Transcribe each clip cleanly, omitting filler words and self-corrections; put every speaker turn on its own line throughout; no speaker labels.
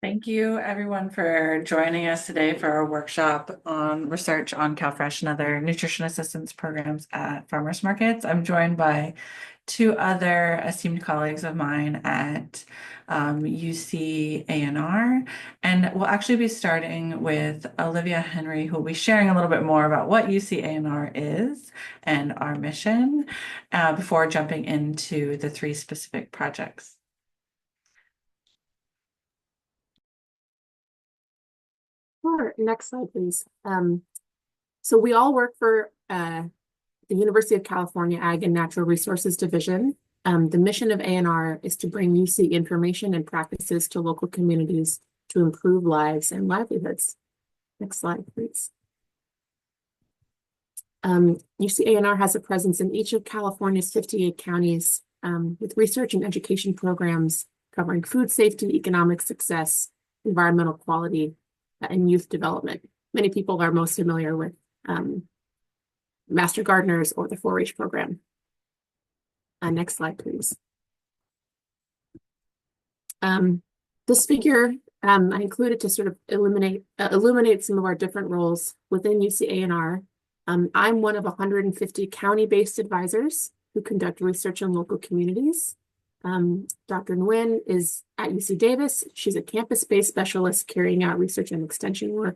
Thank you, everyone, for joining us today for our workshop on research on CalFresh and other nutrition assistance programs at farmers markets. I'm joined by two other esteemed colleagues of mine at UC ANR, and we'll actually be starting with Olivia Henry, who will be sharing a little bit more about what UC ANR is and our mission before jumping into the three specific projects.
Sure. Next slide, please. So we all work for the University of California Ag and Natural Resources Division. The mission of ANR is to bring UC information and practices to local communities to improve lives and livelihoods. Next slide, please. UC ANR has a presence in each of California's 58 counties with research and education programs covering food safety, economic success, environmental quality, and youth development. Many people are most familiar with Master Gardeners or the 4-H program. Next slide, please. This figure I included to sort of illuminate some of our different roles within UC ANR. I'm one of 150 county-based advisors who conduct research in local communities. Dr. Nguyen is at UC Davis. She's a campus-based specialist carrying out research and extension work.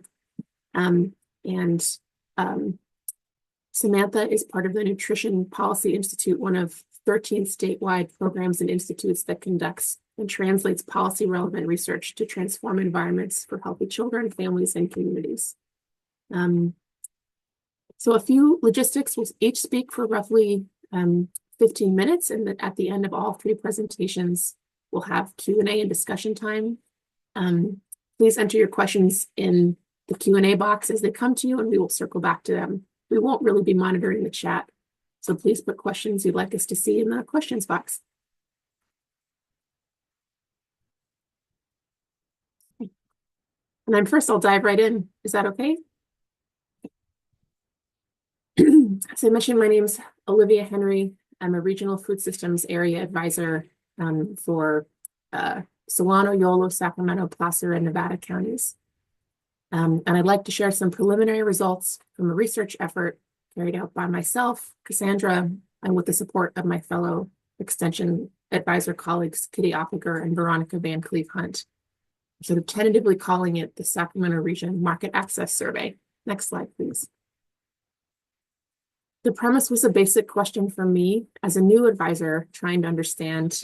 Samantha is part of the Nutrition Policy Institute, one of 13 statewide programs and institutes that conducts and translates policy-relevant research to transform environments for healthy children, families, and communities. So a few logistics. Will each speak for roughly 15 minutes, and at the end of all three presentations, we'll have Q&A and discussion time. Please enter your questions in the Q&A box as they come to you, and we will circle back to them. We won't really be monitoring the chat, so please put questions you'd like us to see in the questions box. And then first, I'll dive right in. Is that okay? As I mentioned, my name's Olivia Henry. I'm a regional food systems area advisor for Solano, Yolo, Sacramento, Placer, and Nevada counties. And I'd like to share some preliminary results from a research effort carried out by myself, Cassandra, and with the support of my fellow extension advisor colleagues, Kitty Oppiger and Veronica Van Cleave Hunt. I'm sort of tentatively calling it the Sacramento Region Market Access Survey. Next slide, please. The premise was a basic question for me as a new advisor trying to understand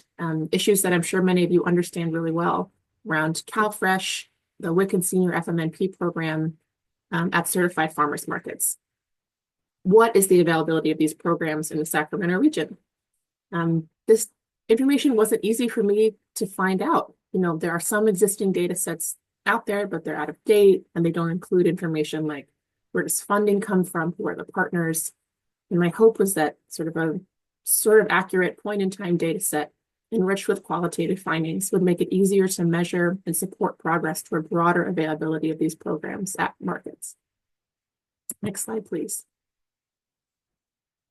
issues that I'm sure many of you understand really well around CalFresh, the WIC and Senior FMNP program at certified farmers markets. What is the availability of these programs in the Sacramento region? This information wasn't easy for me to find out. You know, there are some existing data sets out there, but they're out of date and they don't include information like where does funding come from, who are the partners. And my hope was that sort of accurate point-in-time data set enriched with qualitative findings would make it easier to measure and support progress toward broader availability of these programs at markets. Next slide, please.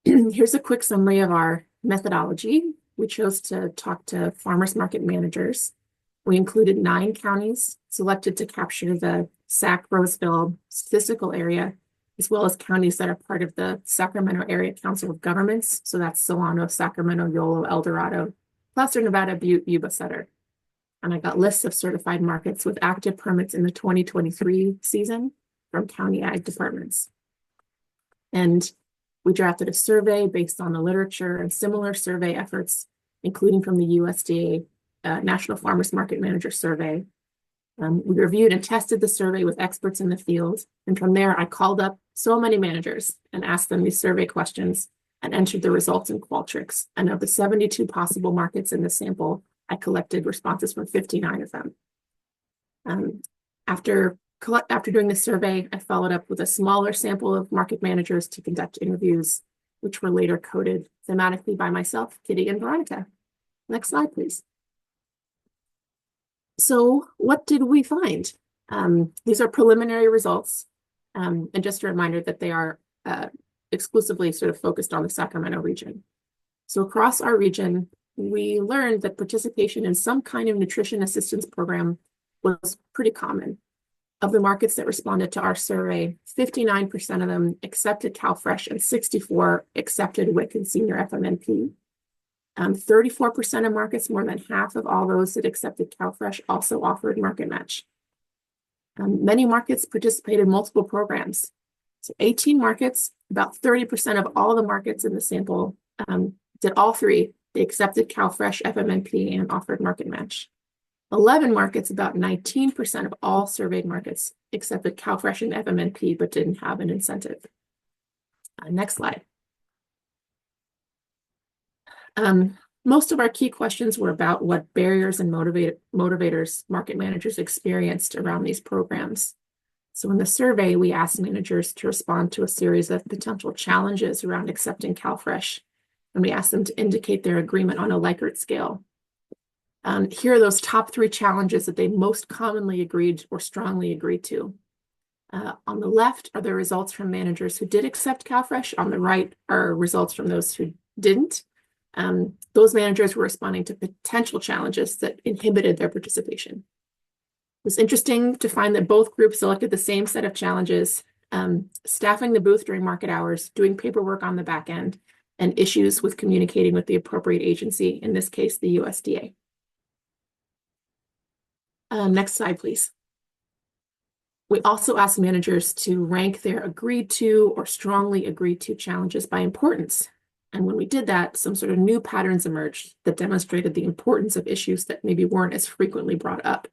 Here's a quick summary of our methodology. We chose to talk to farmers market managers. We included 9 counties selected to capture the Sac-Roseville statistical area, as well as counties that are part of the Sacramento Area Council of Governments. So that's Solano, Sacramento, Yolo, El Dorado, Placer, Nevada, Butte, Yuba, Sutter. And I got lists of certified markets with active permits in the 2023 season from county ag departments. And we drafted a survey based on the literature and similar survey efforts, including from the USDA National Farmers Market Manager Survey. We reviewed and tested the survey with experts in the field. And from there, I called up so many managers and asked them these survey questions and entered the results in Qualtrics. And of the 72 possible markets in the sample, I collected responses from 59 of them. After doing the survey, I followed up with a smaller sample of market managers to conduct interviews, which were later coded thematically by myself, Kitty, and Veronica. Next slide, please. So what did we find? These are preliminary results, and just a reminder that they are exclusively sort of focused on the Sacramento region. So across our region, we learned that participation in some kind of nutrition assistance program was pretty common. Of the markets that responded to our survey, 59% of them accepted CalFresh and 64 accepted WIC and senior FMNP. 34% of markets, more than half of all those that accepted CalFresh, also offered market match. Many markets participated in multiple programs. So 18 markets, about 30% of all the markets in the sample did all three. They accepted CalFresh, FMNP, and offered market match. 11 markets, about 19% of all surveyed markets, accepted CalFresh and FMNP, but didn't have an incentive. Next slide. Most of our key questions were about what barriers and motivators market managers experienced around these programs. So in the survey, we asked managers to respond to a series of potential challenges around accepting CalFresh, and we asked them to indicate their agreement on a Likert scale. Here are those top 3 challenges that they most commonly agreed or strongly agreed to. On the left are the results from managers who did accept CalFresh. On the right are results from those who didn't. Those managers were responding to potential challenges that inhibited their participation. It was interesting to find that both groups selected the same set of challenges: staffing the booth during market hours, doing paperwork on the back end, and issues with communicating with the appropriate agency, in this case, the USDA. Next slide, please. We also asked managers to rank their agreed to or strongly agreed to challenges by importance. And when we did that, some sort of new patterns emerged that demonstrated the importance of issues that maybe weren't as frequently brought up.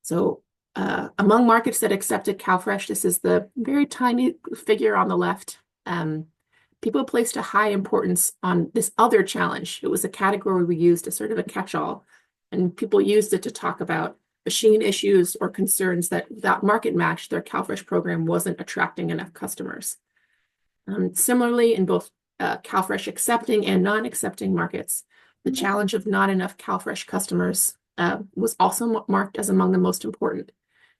So among markets that accepted CalFresh, this is the very tiny figure on the left. People placed a high importance on this other challenge. It was a category we used as sort of a catch-all, and people used it to talk about machine issues or concerns that without market match, their CalFresh program wasn't attracting enough customers. Similarly, in both CalFresh accepting and non-accepting markets, the challenge of not enough CalFresh customers was also marked as among the most important.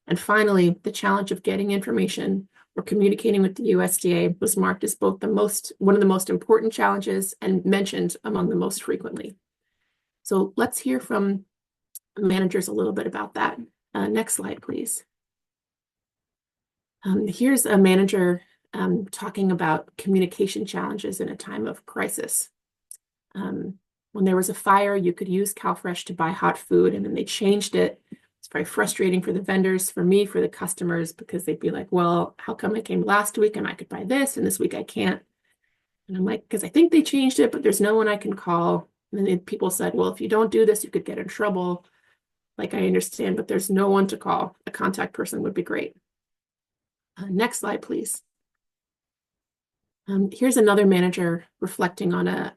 And finally, the challenge of getting information or communicating with the USDA was marked as both one of the most important challenges and mentioned among the most frequently. So let's hear from managers a little bit about that. Next slide, please. Here's a manager talking about communication challenges in a time of crisis. When there was a fire, you could use CalFresh to buy hot food, and then they changed it. It's very frustrating for the vendors, for me, for the customers, because they'd be like, well, how come I came last week and I could buy this, and this week I can't? And I'm like, because I think they changed it, but there's no one I can call. And then people said, well, if you don't do this, you could get in trouble. Like, I understand, but there's no one to call. A contact person would be great. Next slide, please. Here's another manager reflecting on a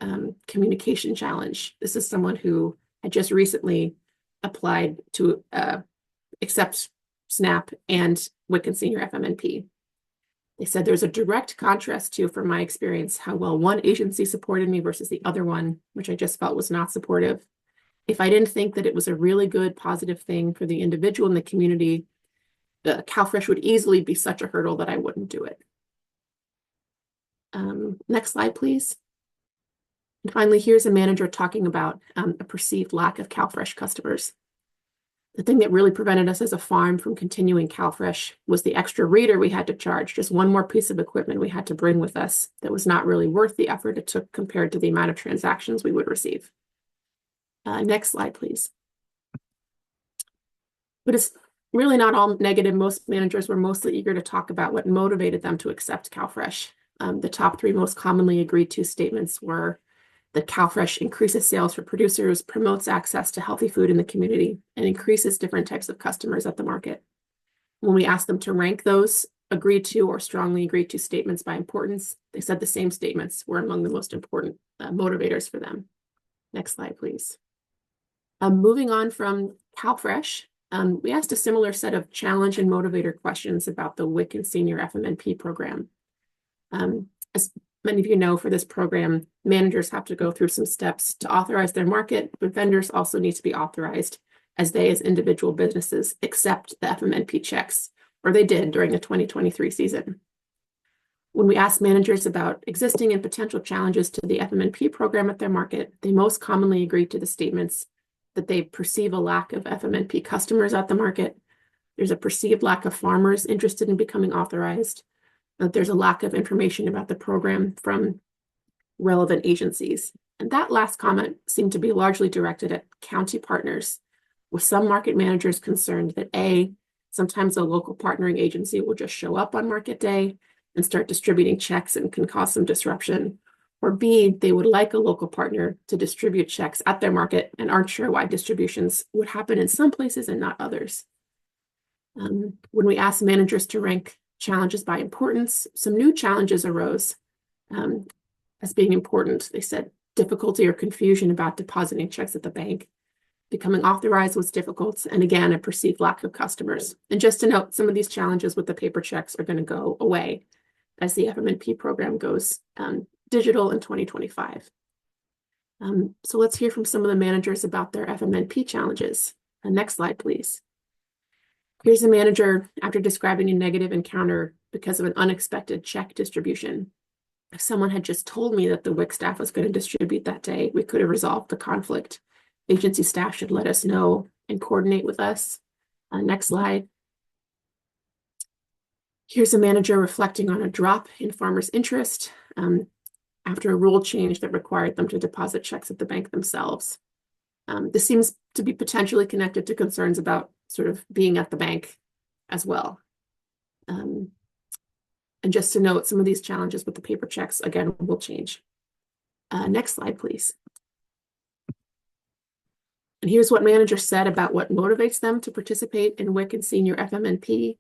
communication challenge. This is someone who had just recently applied to accept SNAP and WIC and senior FMNP. They said there's a direct contrast to, from my experience, how well one agency supported me versus the other one, which I just felt was not supportive. If I didn't think that it was a really good, positive thing for the individual in the community, the CalFresh would easily be such a hurdle that I wouldn't do it. Next slide, please. And finally, here's a manager talking about a perceived lack of CalFresh customers. The thing that really prevented us as a farm from continuing CalFresh was the extra reader we had to charge, just one more piece of equipment we had to bring with us that was not really worth the effort it took compared to the amount of transactions we would receive. Next slide, please. But it's really not all negative. Most managers were mostly eager to talk about what motivated them to accept CalFresh. The top 3 most commonly agreed to statements were that CalFresh increases sales for producers, promotes access to healthy food in the community, and increases different types of customers at the market. When we asked them to rank those agreed to or strongly agreed to statements by importance, they said the same statements were among the most important motivators for them. Next slide, please. Moving on from CalFresh, we asked a similar set of challenge and motivator questions about the WIC and senior FMNP program. As many of you know, for this program, managers have to go through some steps to authorize their market, but vendors also need to be authorized as they, as individual businesses, accept the FMNP checks, or they did during the 2023 season. When we asked managers about existing and potential challenges to the FMNP program at their market, they most commonly agreed to the statements: that they perceive a lack of FMNP customers at the market. There's a perceived lack of farmers interested in becoming authorized. That there's a lack of information about the program from relevant agencies. And that last comment seemed to be largely directed at county partners, with some market managers concerned that A, sometimes a local partnering agency will just show up on market day and start distributing checks and can cause some disruption. Or B, they would like a local partner to distribute checks at their market and aren't sure why distributions would happen in some places and not others. When we asked managers to rank challenges by importance, some new challenges arose as being important. They said difficulty or confusion about depositing checks at the bank. Becoming authorized was difficult, and again, a perceived lack of customers. And just to note, some of these challenges with the paper checks are going to go away as the FMNP program goes digital in 2025. So let's hear from some of the managers about their FMNP challenges. Next slide, please. Here's a manager after describing a negative encounter because of an unexpected check distribution. If someone had just told me that the WIC staff was going to distribute that day, we could have resolved the conflict. Agency staff should let us know and coordinate with us. Next slide. Here's a manager reflecting on a drop in farmers' interest after a rule change that required them to deposit checks at the bank themselves. This seems to be potentially connected to concerns about sort of being at the bank as well. And just to note, some of these challenges with the paper checks, again, will change. Next slide, please. And here's what managers said about what motivates them to participate in WIC and senior FMNP.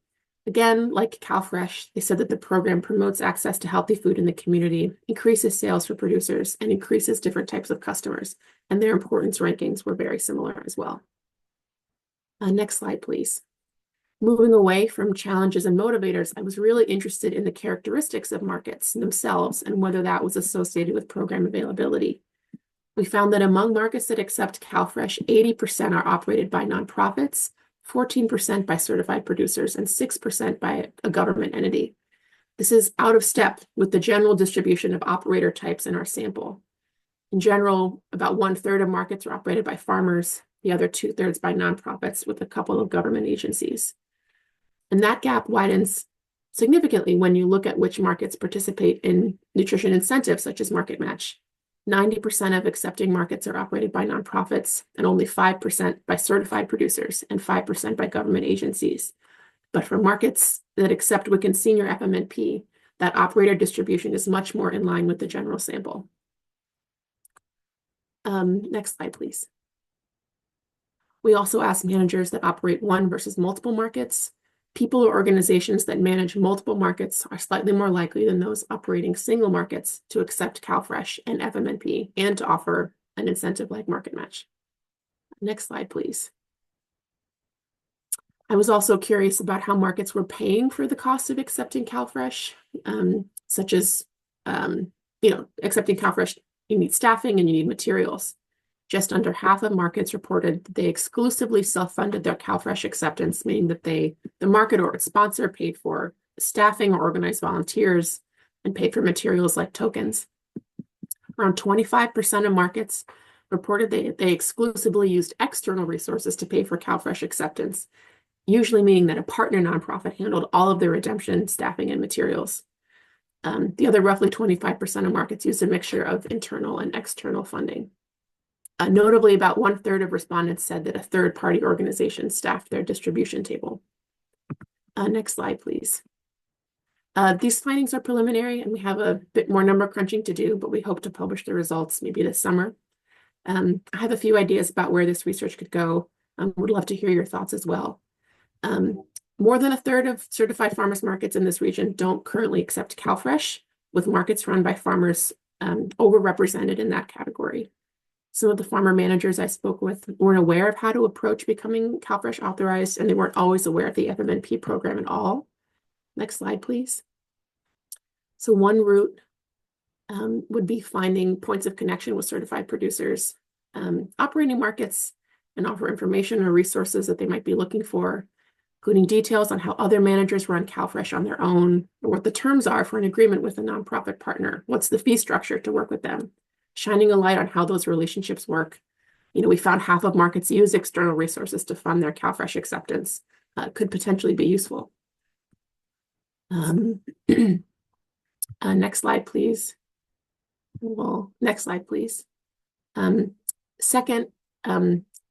Again, like CalFresh, they said that the program promotes access to healthy food in the community, increases sales for producers, and increases different types of customers. And their importance rankings were very similar as well. Next slide, please. Moving away from challenges and motivators, I was really interested in the characteristics of markets themselves and whether that was associated with program availability. We found that among markets that accept CalFresh, 80% are operated by nonprofits, 14% by certified producers, and 6% by a government entity. This is out of step with the general distribution of operator types in our sample. In general, about 1/3 of markets are operated by farmers, the other 2/3 by nonprofits with a couple of government agencies. And that gap widens significantly when you look at which markets participate in nutrition incentives, such as Market Match. 90% of accepting markets are operated by nonprofits and only 5% by certified producers and 5% by government agencies. But for markets that accept WIC and senior FMNP, that operator distribution is much more in line with the general sample. Next slide, please. We also asked managers that operate one versus multiple markets. People or organizations that manage multiple markets are slightly more likely than those operating single markets to accept CalFresh and FMNP and to offer an incentive like Market Match. Next slide, please. I was also curious about how markets were paying for the cost of accepting CalFresh, such as, accepting CalFresh, you need staffing and you need materials. Just under half of markets reported that they exclusively self-funded their CalFresh acceptance, meaning that the market or its sponsor paid for staffing or organized volunteers and paid for materials like tokens. Around 25% of markets reported they exclusively used external resources to pay for CalFresh acceptance, usually meaning that a partner nonprofit handled all of their redemption, staffing, and materials. The other roughly 25% of markets used a mixture of internal and external funding. Notably, about 1/3 of respondents said that a third-party organization staffed their distribution table. Next slide, please. These findings are preliminary, and we have a bit more number crunching to do, but we hope to publish the results maybe this summer. I have a few ideas about where this research could go. Would love to hear your thoughts as well. More than 1/3 of certified farmers markets in this region don't currently accept CalFresh, with markets run by farmers overrepresented in that category. Some of the farmer managers I spoke with weren't aware of how to approach becoming CalFresh authorized, and they weren't always aware of the FMNP program at all. Next slide, please. So one route would be finding points of connection with certified producers, operating markets, and offer information or resources that they might be looking for, including details on how other managers run CalFresh on their own, or what the terms are for an agreement with a nonprofit partner. What's the fee structure to work with them? Shining a light on how those relationships work, we found half of markets use external resources to fund their CalFresh acceptance. Could potentially be useful. Next slide, please. Well, next slide, please. Second,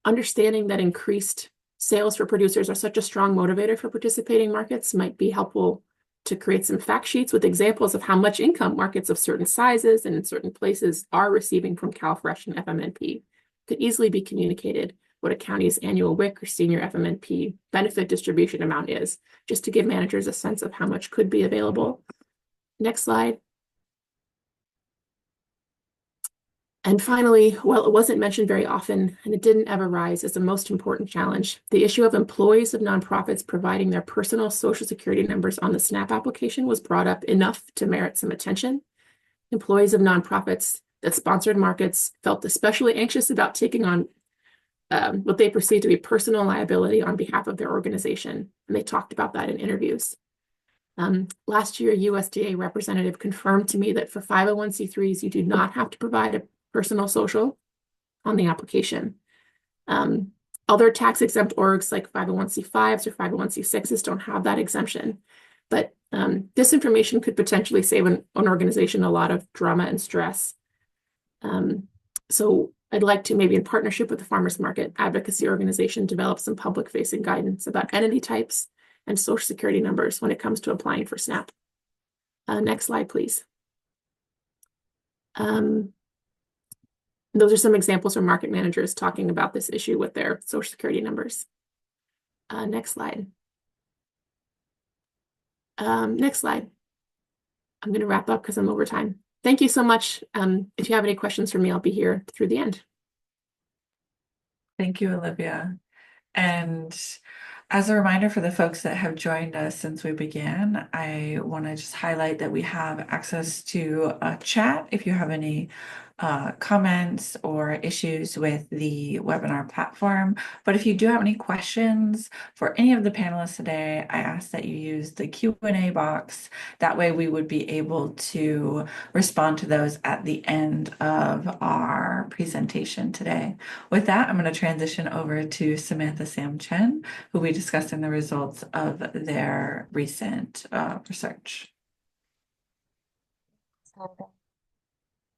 understanding that increased sales for producers are such a strong motivator for participating markets might be helpful to create some fact sheets with examples of how much income markets of certain sizes and in certain places are receiving from CalFresh and FMNP. Could easily be communicated what a county's annual WIC or senior FMNP benefit distribution amount is, just to give managers a sense of how much could be available. Next slide. And finally, while it wasn't mentioned very often, and it didn't ever rise as the most important challenge, the issue of employees of nonprofits providing their personal Social Security numbers on the SNAP application was brought up enough to merit some attention. Employees of nonprofits that sponsored markets felt especially anxious about taking on what they perceived to be personal liability on behalf of their organization, and they talked about that in interviews. Last year, USDA representative confirmed to me that for 501c3s, you do not have to provide a personal social on the application. Other tax-exempt orgs like 501c5s or 501c6s don't have that exemption. But this information could potentially save an organization a lot of drama and stress. So I'd like to, maybe in partnership with the Farmers Market Advocacy Organization, develop some public-facing guidance about entity types and Social Security numbers when it comes to applying for SNAP. Next slide, please. Those are some examples from market managers talking about this issue with their Social Security numbers. Next slide. Next slide. I'm going to wrap up because I'm over time. Thank you so much. If you have any questions for me, I'll be here through the end.
Thank you, Olivia. And as a reminder for the folks that have joined us since we began, I want to just highlight that we have access to a chat if you have any comments or issues with the webinar platform. But if you do have any questions for any of the panelists today, I ask that you use the Q&A box. That way we would be able to respond to those at the end of our presentation today. With that, I'm going to transition over to Samantha Sam-Chen, who will be discussing the results of their recent research.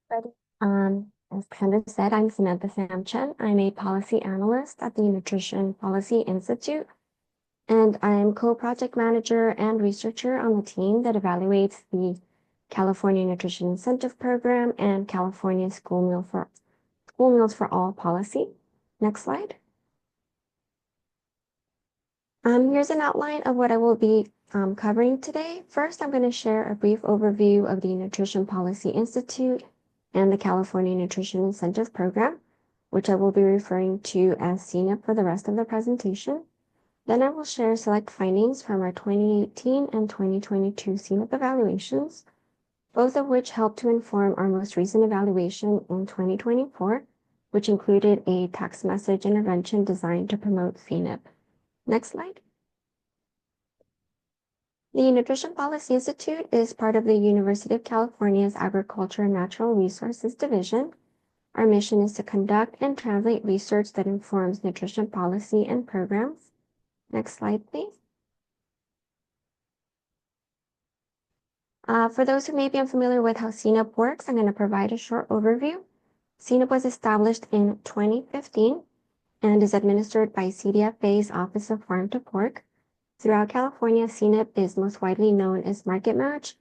Ready? As Cassandra said, I'm Samantha Sam-Chen. I'm a policy analyst at the Nutrition Policy Institute, and I'm co-project manager and researcher on the team that evaluates the California Nutrition Incentive Program and California School Meals for All policy. Next slide. Here's an outline of what I will be covering today. First, I'm going to share a brief overview of the Nutrition Policy Institute and the California Nutrition Incentive Program, which I will be referring to as CNIP for the rest of the presentation. Then I will share select findings from our 2018 and 2022 CNIP evaluations, both of which helped to inform our most recent evaluation in 2024, which included a text message intervention designed to promote CNIP. Next slide. The Nutrition Policy Institute is part of the University of California's Agriculture and Natural Resources Division. Our mission is to conduct and translate research that informs nutrition policy and programs. Next slide, please. For those who may be unfamiliar with how CNIP works, I'm going to provide a short overview. CNIP was established in 2015 and is administered by CDFA's Office of Farm to Fork. Throughout California, CNIP is most widely known as Market Match,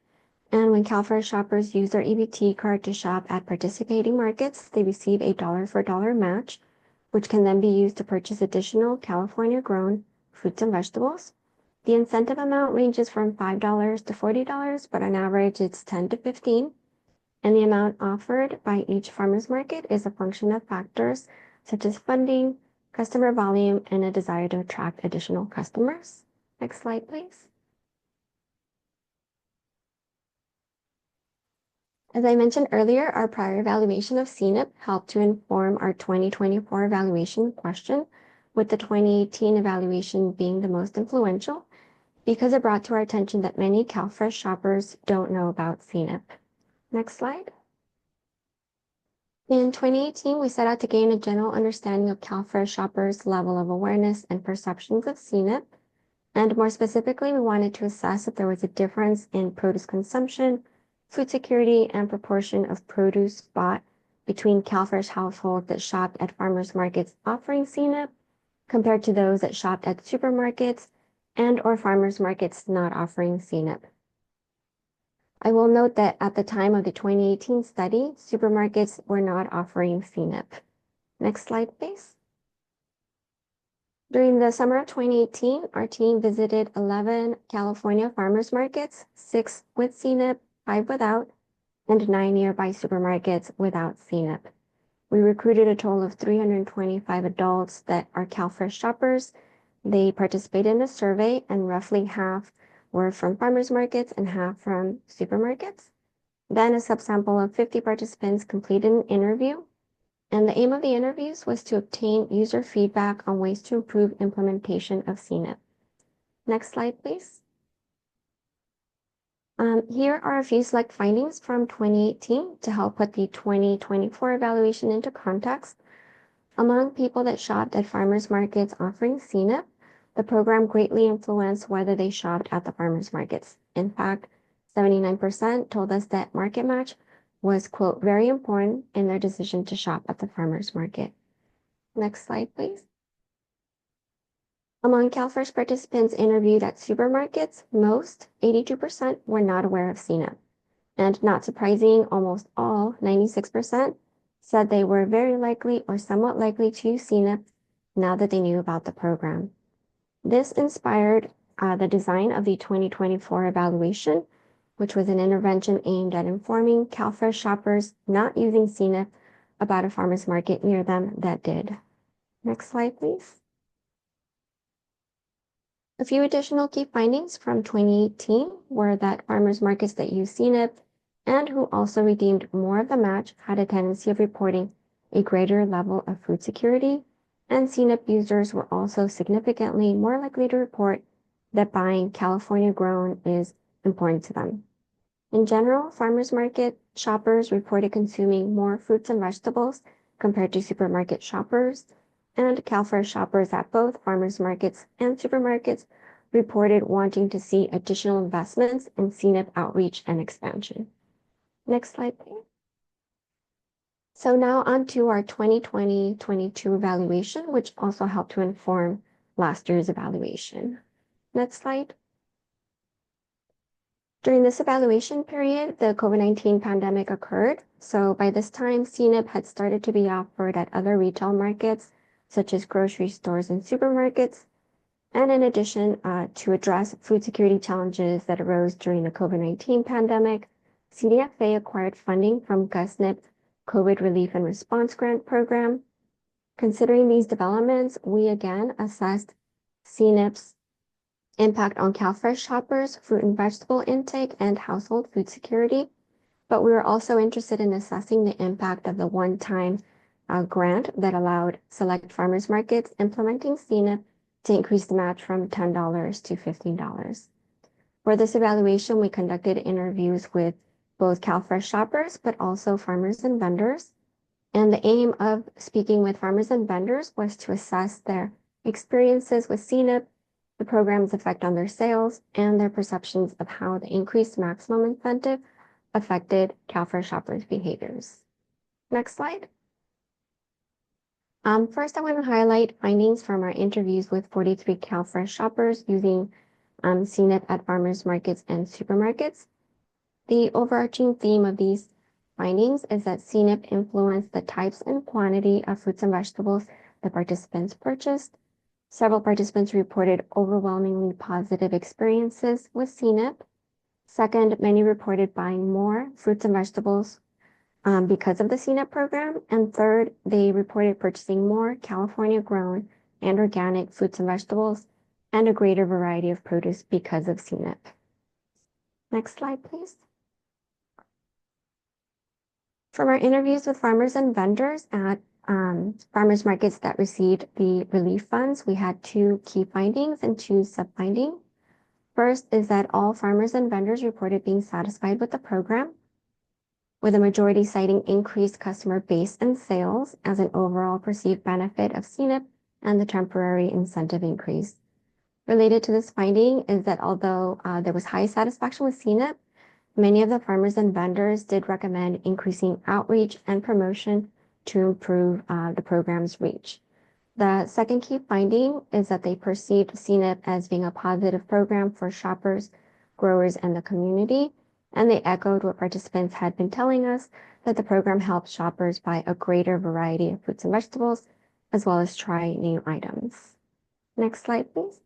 and when CalFresh shoppers use their EBT card to shop at participating markets, they receive a dollar-for-dollar match, which can then be used to purchase additional California-grown fruits and vegetables. The incentive amount ranges from $5 to $40, but on average it's $10 to $15, and the amount offered by each farmer's market is a function of factors such as funding, customer volume, and a desire to attract additional customers. Next slide, please. As I mentioned earlier, our prior evaluation of CNIP helped to inform our 2024 evaluation question, with the 2018 evaluation being the most influential because it brought to our attention that many CalFresh shoppers don't know about CNIP. Next slide. In 2018, we set out to gain a general understanding of CalFresh shoppers' level of awareness and perceptions of CNIP. And more specifically, we wanted to assess if there was a difference in produce consumption, food security, and proportion of produce bought between CalFresh households that shopped at farmers markets offering CNIP compared to those that shopped at supermarkets and or farmers markets not offering CNIP. I will note that at the time of the 2018 study, supermarkets were not offering CNIP. Next slide, please. During the summer of 2018, our team visited 11 California farmers markets, 6 with CNIP, 5 without, and 9 nearby supermarkets without CNIP. We recruited a total of 325 adults that are CalFresh shoppers. They participated in the survey, and roughly half were from farmers markets and half from supermarkets. Then a subsample of 50 participants completed an interview. And the aim of the interviews was to obtain user feedback on ways to improve implementation of CNIP. Next slide, please. Here are a few select findings from 2018 to help put the 2024 evaluation into context. Among people that shopped at farmers markets offering CNIP, the program greatly influenced whether they shopped at the farmers markets. In fact, 79% told us that market match was, quote, very important in their decision to shop at the farmers market. Next slide, please. Among CalFresh participants interviewed at supermarkets, most, 82%, were not aware of CNIP. And not surprising, almost all, 96%, said they were very likely or somewhat likely to use CNIP now that they knew about the program. This inspired the design of the 2024 evaluation, which was an intervention aimed at informing CalFresh shoppers not using CNIP about a farmer's market near them that did. Next slide, please. A few additional key findings from 2018 were that farmers markets that use CNIP and who also redeemed more of the match had a tendency of reporting a greater level of food security, and CNIP users were also significantly more likely to report that buying California grown is important to them. In general, farmers market shoppers reported consuming more fruits and vegetables compared to supermarket shoppers, and CalFresh shoppers at both farmers markets and supermarkets reported wanting to see additional investments in CNIP outreach and expansion. Next slide, please. So now on to our 2020-22 evaluation, which also helped to inform last year's evaluation. Next slide. During this evaluation period, the COVID-19 pandemic occurred. So by this time, CNIP had started to be offered at other retail markets, such as grocery stores and supermarkets. And in addition, to address food security challenges that arose during the COVID-19 pandemic, CDFA acquired funding from GovSNP COVID Relief and Response Grant Program. Considering these developments, we again assessed CNIP's impact on CalFresh shoppers, fruit and vegetable intake, and household food security. But we were also interested in assessing the impact of the one-time grant that allowed select farmers markets implementing CNIP to increase the match from $10 to $15. For this evaluation, we conducted interviews with both CalFresh shoppers, but also farmers and vendors. And the aim of speaking with farmers and vendors was to assess their experiences with CNIP, the program's effect on their sales, and their perceptions of how the increased maximum incentive affected CalFresh shoppers' behaviors. Next slide. First, I want to highlight findings from our interviews with 43 CalFresh shoppers using CNIP at farmers markets and supermarkets. The overarching theme of these findings is that CNIP influenced the types and quantity of fruits and vegetables the participants purchased. Several participants reported overwhelmingly positive experiences with CNIP. Second, many reported buying more fruits and vegetables because of the CNIP program. And third, they reported purchasing more California grown and organic fruits and vegetables and a greater variety of produce because of CNIP. Next slide, please. From our interviews with farmers and vendors at farmers markets that received the relief funds, we had 2 key findings and 2 sub-findings. First is that all farmers and vendors reported being satisfied with the program. with a majority citing increased customer base and sales as an overall perceived benefit of CNIP and the temporary incentive increase. Related to this finding is that although there was high satisfaction with CNIP, many of the farmers and vendors did recommend increasing outreach and promotion to improve the program's reach. The second key finding is that they perceived CNIP as being a positive program for shoppers, growers, and the community, and they echoed what participants had been telling us, that the program helps shoppers buy a greater variety of fruits and vegetables, as well as try new items. Next slide, please.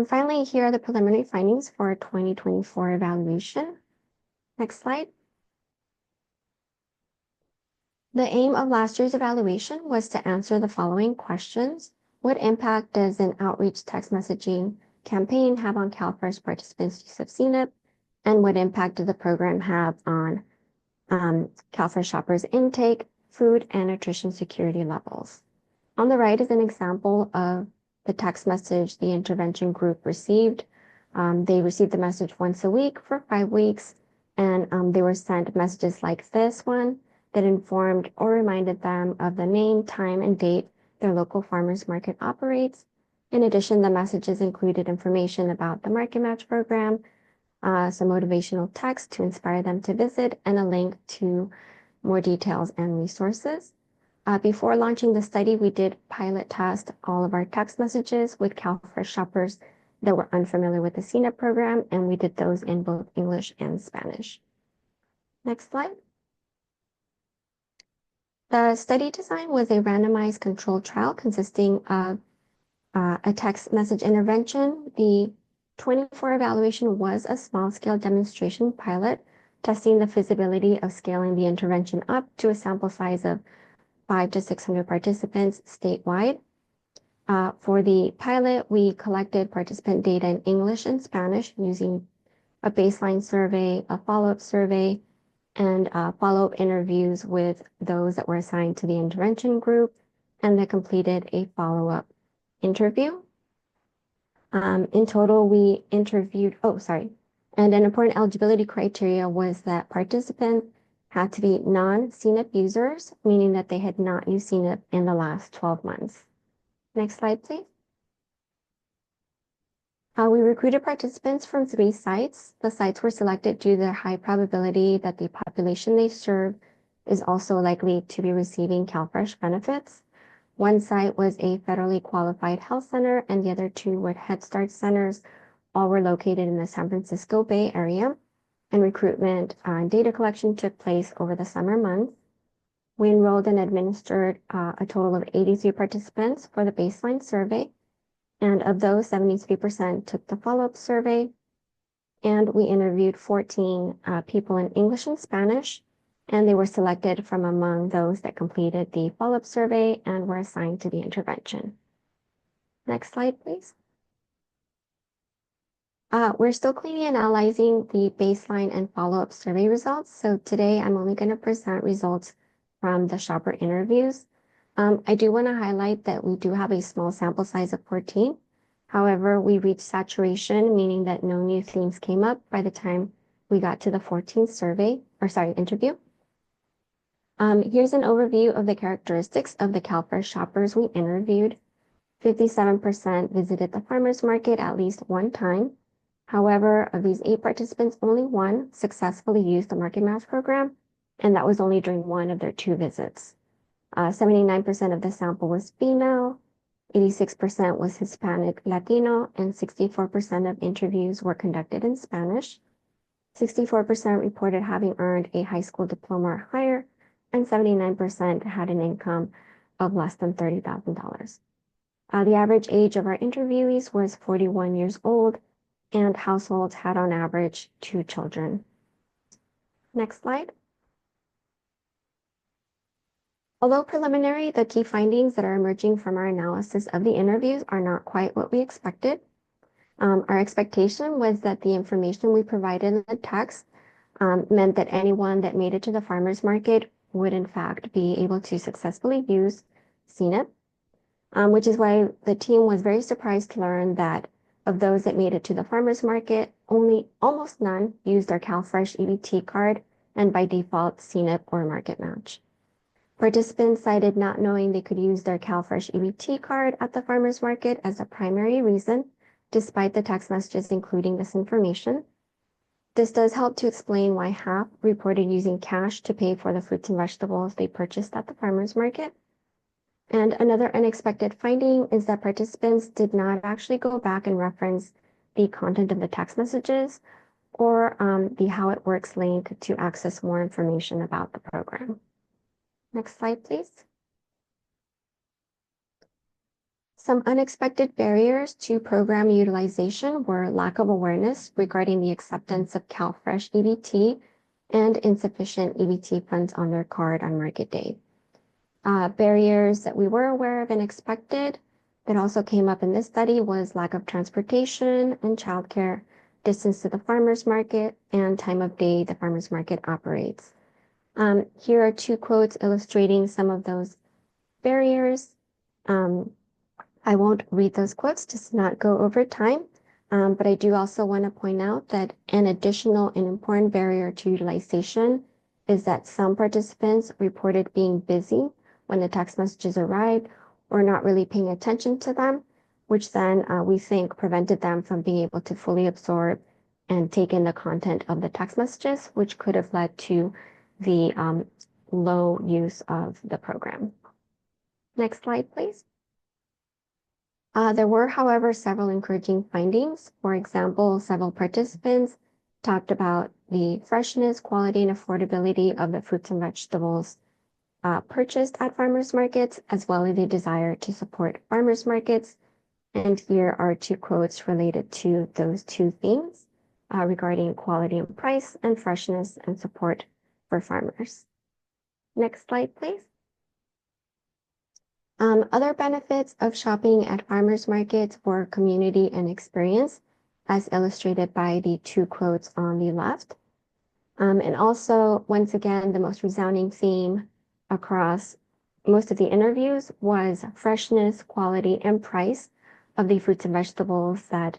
Finally, here are the preliminary findings for 2024 evaluation. Next slide. The aim of last year's evaluation was to answer the following questions. What impact does an outreach text messaging campaign have on CalFresh participants' use of CNIP? And what impact did the program have on CalFresh shoppers' intake, food, and nutrition security levels? On the right is an example of the text message the intervention group received. They received the message once a week for 5 weeks, and they were sent messages like this one that informed or reminded them of the name, time, and date their local farmers market operates. In addition, the messages included information about the Market Match program, some motivational text to inspire them to visit, and a link to more details and resources. Before launching the study, we did pilot test all of our text messages with CalFresh shoppers that were unfamiliar with the CNIP program, and we did those in both English and Spanish. Next slide. The study design was a randomized controlled trial consisting of a text message intervention. The 24 evaluation was a small-scale demonstration pilot testing the feasibility of scaling the intervention up to a sample size of 500 to 600 participants statewide. For the pilot, we collected participant data in English and Spanish using a baseline survey, a follow-up survey, and follow-up interviews with those that were assigned to the intervention group, and that completed a follow-up interview. In total, we interviewed, and an important eligibility criteria was that participants had to be non-CNIP users, meaning that they had not used CNIP in the last 12 months. Next slide, please. We recruited participants from 3 sites. The sites were selected due to their high probability that the population they serve is also likely to be receiving CalFresh benefits. One site was a federally qualified health center, and the other 2 were Head Start centers. All were located in the San Francisco Bay Area, and recruitment and data collection took place over the summer months. We enrolled and administered a total of 83 participants for the baseline survey. And of those, 73% took the follow-up survey. And we interviewed 14 people in English and Spanish, and they were selected from among those that completed the follow-up survey and were assigned to the intervention. Next slide, please. We're still cleaning and analyzing the baseline and follow-up survey results. So today I'm only going to present results from the shopper interviews. I do want to highlight that we do have a small sample size of 14. However, we reached saturation, meaning that no new themes came up by the time we got to the 14th interview. Here's an overview of the characteristics of the CalFresh shoppers we interviewed. 57% visited the farmers market at least one time. However, of these 8 participants, only 1 successfully used the Market Match program, and that was only during 1 of their 2 visits. 79% of the sample was female, 86% was Hispanic Latino, and 64% of interviews were conducted in Spanish. 64% reported having earned a high school diploma or higher, and 79% had an income of less than $30,000. The average age of our interviewees was 41 years old, and households had on average 2 children. Next slide. Although preliminary, the key findings that are emerging from our analysis of the interviews are not quite what we expected. Our expectation was that the information we provided in the text meant that anyone that made it to the farmers market would in fact be able to successfully use CNIP, which is why the team was very surprised to learn that Of those that made it to the farmers market, almost none used their CalFresh EBT card and by default CNIP or market match. Participants cited not knowing they could use their CalFresh EBT card at the farmers market as a primary reason, despite the text messages including this information. This does help to explain why half reported using cash to pay for the fruits and vegetables they purchased at the farmers market. And another unexpected finding is that participants did not actually go back and reference the content of the text messages or the How It Works link to access more information about the program. Next slide, please. Some unexpected barriers to program utilization were lack of awareness regarding the acceptance of CalFresh EBT and insufficient EBT funds on their card on market day. Barriers that we were aware of and expected that also came up in this study was lack of transportation and childcare, distance to the farmers market, and time of day the farmers market operates. Here are two quotes illustrating some of those barriers. I won't read those quotes just to not go over time, but I do also want to point out that an additional and important barrier to utilization is that some participants reported being busy when the text messages arrived or not really paying attention to them, which then we think prevented them from being able to fully absorb and take in the content of the text messages, which could have led to the low use of the program. Next slide, please. There were, however, several encouraging findings. For example, several participants talked about the freshness, quality, and affordability of the fruits and vegetables purchased at farmers markets, as well as the desire to support farmers markets. And here are two quotes related to those two themes regarding quality and price and freshness and support for farmers. Next slide, please. Other benefits of shopping at farmers markets were community and experience, as illustrated by the two quotes on the left. And also, once again, the most resounding theme across most of the interviews was freshness, quality, and price of the fruits and vegetables that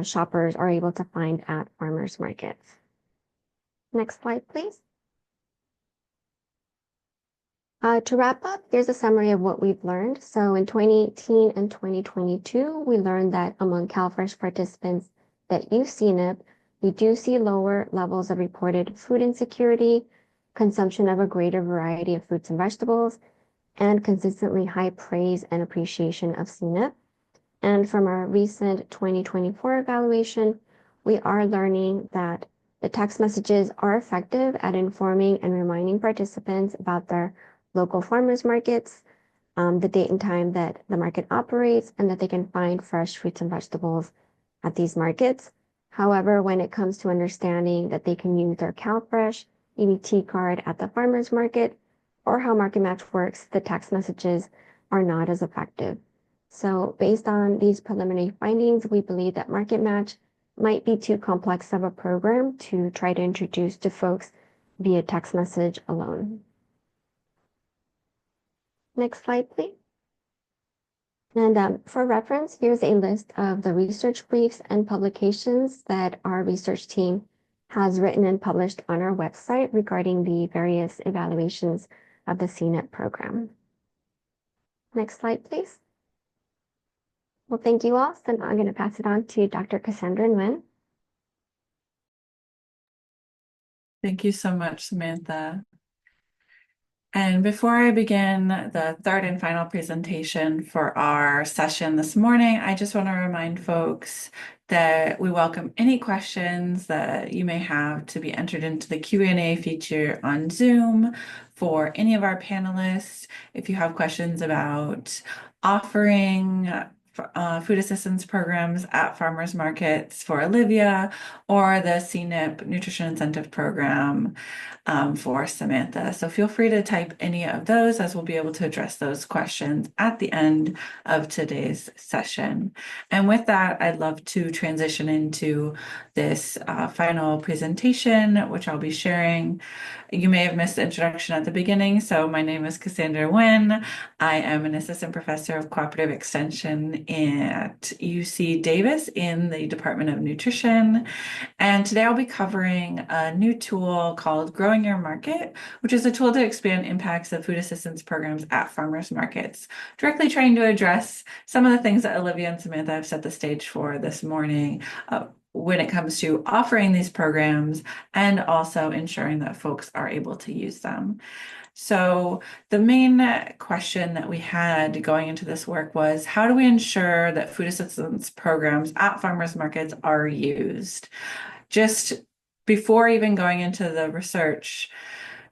shoppers are able to find at farmers markets. Next slide, please. To wrap up, here's a summary of what we've learned. So in 2018 and 2022, we learned that among CalFresh participants that use CNIP, we do see lower levels of reported food insecurity, consumption of a greater variety of fruits and vegetables, and consistently high praise and appreciation of CNIP. And from our recent 2024 evaluation, we are learning that the text messages are effective at informing and reminding participants about their local farmers markets, the date and time that the market operates, and that they can find fresh fruits and vegetables at these markets. However, when it comes to understanding that they can use their CalFresh EBT card at the farmers market or how Market Match works, the text messages are not as effective. So based on these preliminary findings, we believe that Market Match might be too complex of a program to try to introduce to folks via text message alone. Next slide, please. And for reference, here's a list of the research briefs and publications that our research team has written and published on our website regarding the various evaluations of the CNIP program. Next slide, please. Well, thank you all. So I'm going to pass it on to Dr. Cassandra Nguyen.
Thank you so much, Samantha. And before I begin the third and final presentation for our session this morning, I just want to remind folks that we welcome any questions that you may have to be entered into the Q&A feature on Zoom for any of our panelists. If you have questions about offering food assistance programs at farmers markets for Olivia, or the CNIP Nutrition Incentive Program for Samantha. So feel free to type any of those, as we'll be able to address those questions at the end of today's session. And with that, I'd love to transition into this final presentation, which I'll be sharing. You may have missed the introduction at the beginning. So my name is Cassandra Nguyen. I am an assistant professor of cooperative extension at UC Davis in the Department of Nutrition. And today I'll be covering a new tool called Growing Your Market, which is a tool to expand impacts of food assistance programs at farmers markets, directly trying to address some of the things that Olivia and Samantha have set the stage for this morning when it comes to offering these programs and also ensuring that folks are able to use them. So the main question that we had going into this work was, how do we ensure that food assistance programs at farmers markets are used? Just before even going into the research,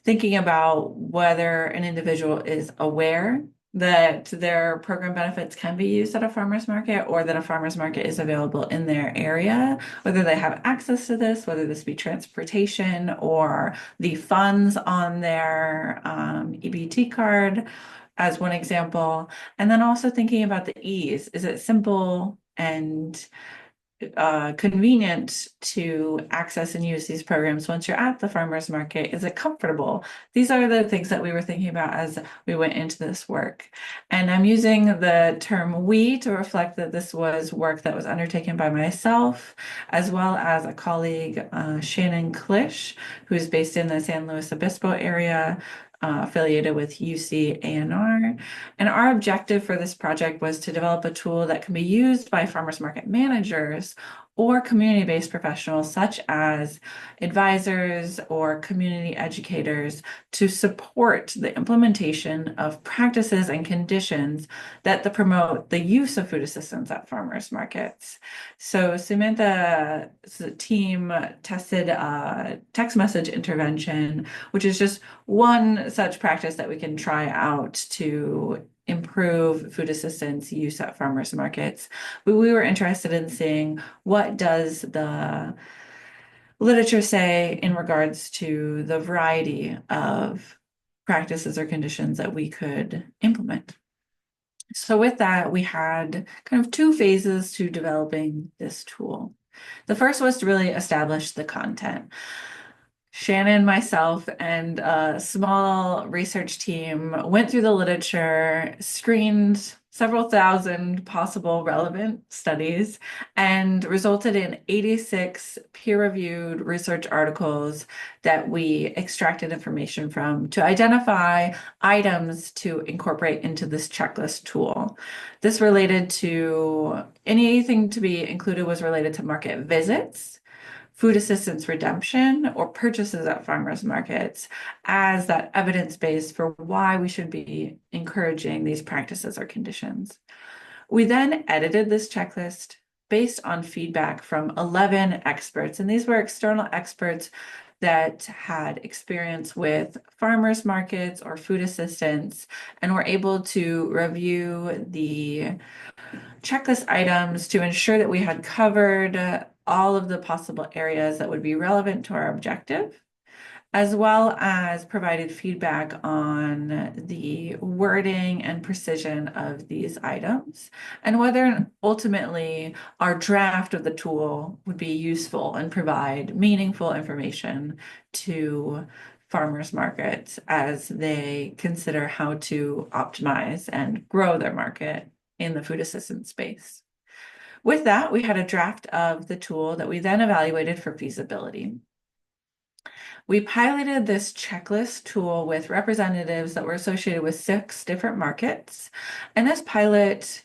thinking about whether an individual is aware that their program benefits can be used at a farmer's market or that a farmer's market is available in their area, whether they have access to this, whether this be transportation or the funds on their EBT card as one example. And then also thinking about the ease. Is it simple and convenient to access and use these programs once you're at the farmer's market? Is it comfortable? These are the things that we were thinking about as we went into this work. And I'm using the term we to reflect that this was work that was undertaken by myself, as well as a colleague, Shannon Klish, who's based in the San Luis Obispo area, affiliated with UC ANR. And our objective for this project was to develop a tool that can be used by farmers market managers or community-based professionals such as advisors or community educators to support the implementation of practices and conditions that promote the use of food assistance at farmers markets. So Samantha's team tested text message intervention, which is just one such practice that we can try out to improve food assistance use at farmers markets. But we were interested in seeing, what does the literature say in regards to the variety of practices or conditions that we could implement. So with that, we had kind of two phases to developing this tool. The first was to really establish the content. Shannon, myself, and a small research team went through the literature, screened several thousand possible relevant studies, and resulted in 86 peer-reviewed research articles that we extracted information from to identify items to incorporate into this checklist tool. This related to anything to be included was related to market visits, food assistance redemption, or purchases at farmers markets as that evidence base for why we should be encouraging these practices or conditions. We then edited this checklist based on feedback from 11 experts, and these were external experts that had experience with farmers markets or food assistance and were able to review the checklist items to ensure that we had covered all of the possible areas that would be relevant to our objective, as well as provided feedback on the wording and precision of these items, and whether ultimately our draft of the tool would be useful and provide meaningful information to farmers markets as they consider how to optimize and grow their market in the food assistance space. With that, we had a draft of the tool that we then evaluated for feasibility. We piloted this checklist tool with representatives that were associated with 6 different markets, and this pilot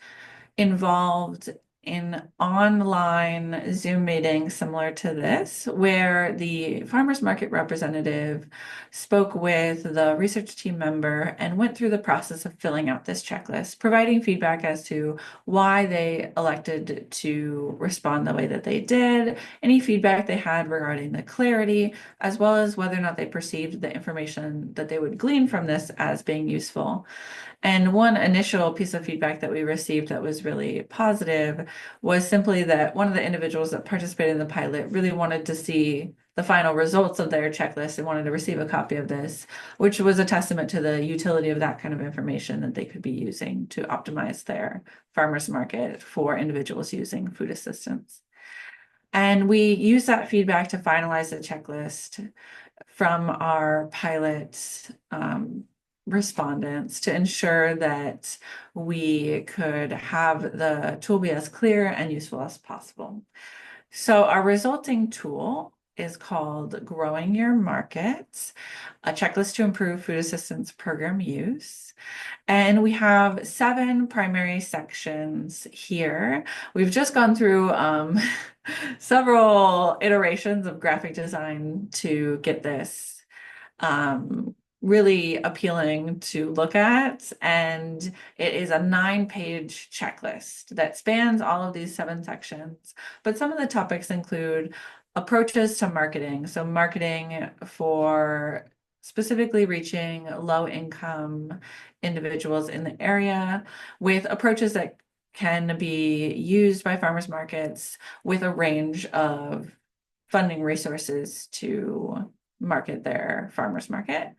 involved an online Zoom meeting similar to this, where the farmers market representative spoke with the research team member and went through the process of filling out this checklist, providing feedback as to why they elected to respond the way that they did, any feedback they had regarding the clarity, as well as whether or not they perceived the information that they would glean from this as being useful. And one initial piece of feedback that we received that was really positive was simply that one of the individuals that participated in the pilot really wanted to see the final results of their checklist and wanted to receive a copy of this, which was a testament to the utility of that kind of information that they could be using to optimize their farmers market for individuals using food assistance. And we used that feedback to finalize the checklist from our pilot respondents to ensure that we could have the tool be as clear and useful as possible. So our resulting tool is called Growing Your Market, a checklist to improve food assistance program use. And we have 7 primary sections here. We've just gone through several iterations of graphic design to get this really appealing to look at. And it is a 9-page checklist that spans all of these 7 sections. But some of the topics include approaches to marketing. So marketing for specifically reaching low-income individuals in the area with approaches that can be used by farmers markets with a range of funding resources to market their farmers market,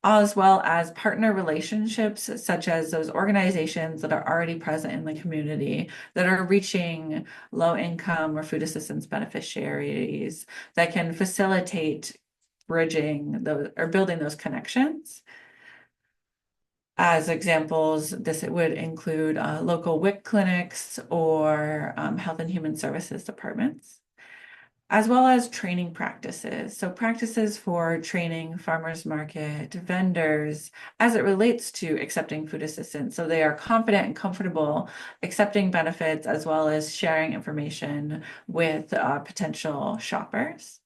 as well as partner relationships, such as those organizations that are already present in the community that are reaching low-income or food assistance beneficiaries that can facilitate bridging those or building those connections. As examples, this would include local WIC clinics or health and human services departments, as well as training practices. So practices for training farmers market vendors as it relates to accepting food assistance. So they are confident and comfortable accepting benefits as well as sharing information with potential shoppers,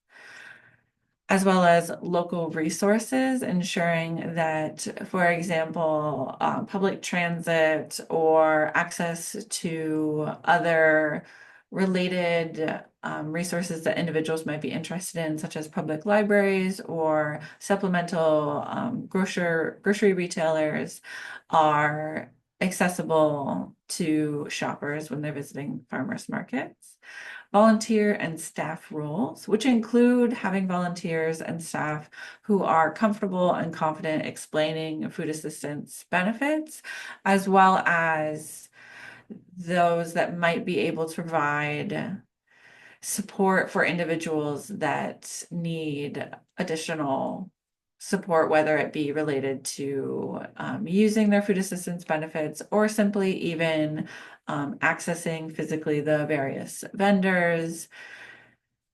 as well as local resources, ensuring that, for example, public transit or access to other related resources that individuals might be interested in, such as public libraries or supplemental grocery retailers, are accessible to shoppers when they're visiting farmers markets. Volunteer and staff roles, which include having volunteers and staff who are comfortable and confident explaining food assistance benefits, as well as those that might be able to provide support for individuals that need additional support, whether it be related to using their food assistance benefits or simply even accessing physically the various vendors.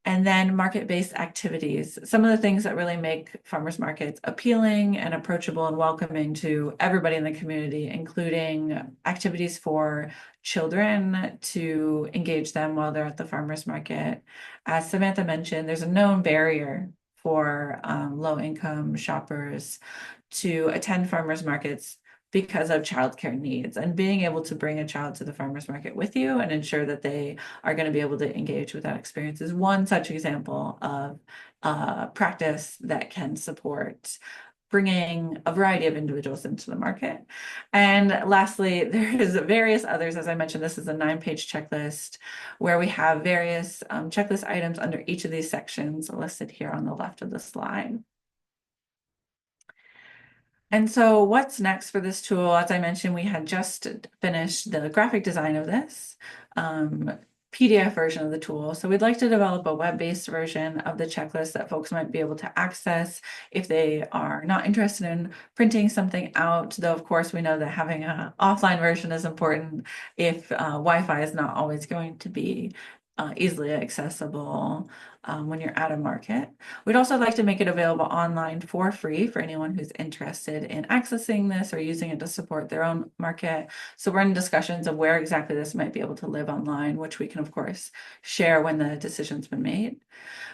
And then market-based activities, some of the things that really make farmers markets appealing and approachable and welcoming to everybody in the community, including activities for children to engage them while they're at the farmers market. As Samantha mentioned, there's a known barrier for low-income shoppers to attend farmers markets because of childcare needs, and being able to bring a child to the farmers market with you and ensure that they are going to be able to engage with that experience is one such example of practice that can support bringing a variety of individuals into the market. And lastly, there's various others. As I mentioned, this is a 9-page checklist where we have various checklist items under each of these sections listed here on the left of the slide. And so what's next for this tool? As I mentioned, we had just finished the graphic design of this PDF version of the tool. So we'd like to develop a web-based version of the checklist that folks might be able to access if they are not interested in printing something out, though of course we know that having an offline version is important if Wi-Fi is not always going to be easily accessible when you're at a market. We'd also like to make it available online for free for anyone who's interested in accessing this or using it to support their own market. So we're in discussions of where exactly this might be able to live online, which we can of course share when the decision's been made,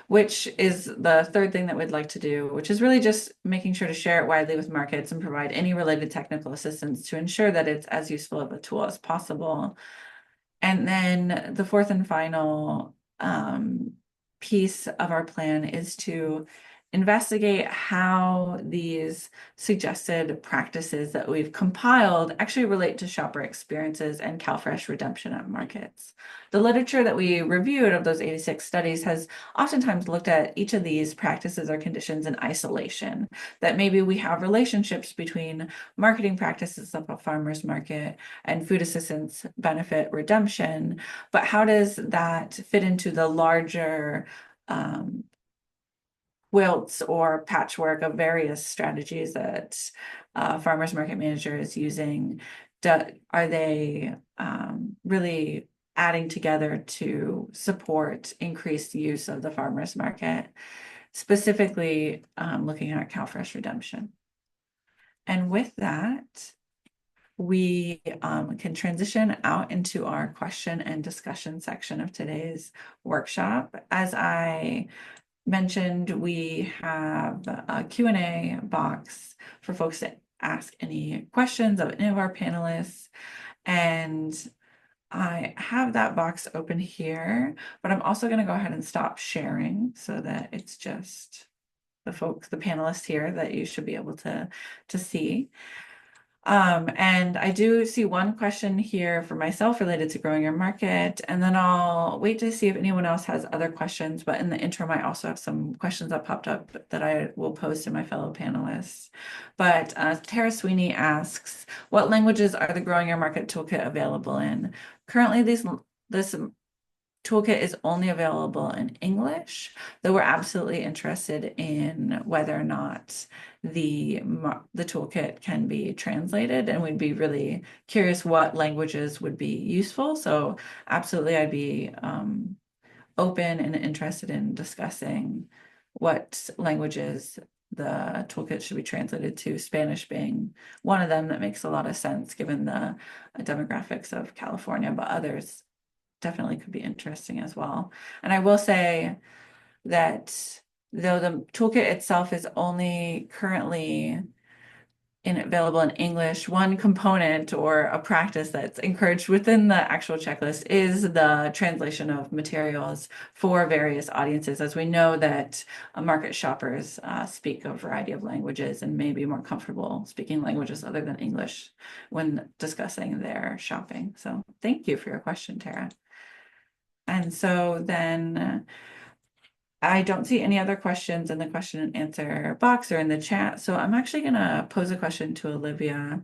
which is the third thing that we'd like to do, which is really just making sure to share it widely with markets and provide any related technical assistance to ensure that it's as useful of a tool as possible. And then the fourth and final piece of our plan is to investigate how these suggested practices that we've compiled actually relate to shopper experiences and CalFresh redemption at markets. The literature that we reviewed of those 86 studies has oftentimes looked at each of these practices or conditions in isolation, that maybe we have relationships between marketing practices of a farmer's market and food assistance benefit redemption, but how does that fit into the larger quilts or patchwork of various strategies that farmers market manager is using. Are they really adding together to support increased use of the farmers market, specifically looking at CalFresh redemption? And with that, we can transition out into our question and discussion section of today's workshop. As I mentioned, we have a Q&A box for folks to ask any questions of any of our panelists. And I have that box open here, but I'm also going to go ahead and stop sharing so that it's just the panelists here that you should be able to see. And I do see one question here for myself related to growing your market, and then I'll wait to see if anyone else has other questions. But in the interim, I also have some questions that popped up that I will pose to my fellow panelists. But Tara Sweeney asks, what languages are the Growing Your Market Toolkit available in? Currently, this toolkit is only available in English, though we're absolutely interested in whether or not the toolkit can be translated, and we'd be really curious what languages would be useful. So absolutely, I'd be open and interested in discussing what languages the toolkit should be translated to, Spanish being one of them that makes a lot of sense given the demographics of California, but others definitely could be interesting as well. And I will say that though the toolkit itself is only currently available in English, one component or a practice that's encouraged within the actual checklist is the translation of materials for various audiences, as we know that market shoppers speak a variety of languages and may be more comfortable speaking languages other than English when discussing their shopping. So thank you for your question, Tara. And so then I don't see any other questions in the question and answer box or in the chat. So I'm actually going to pose a question to Olivia.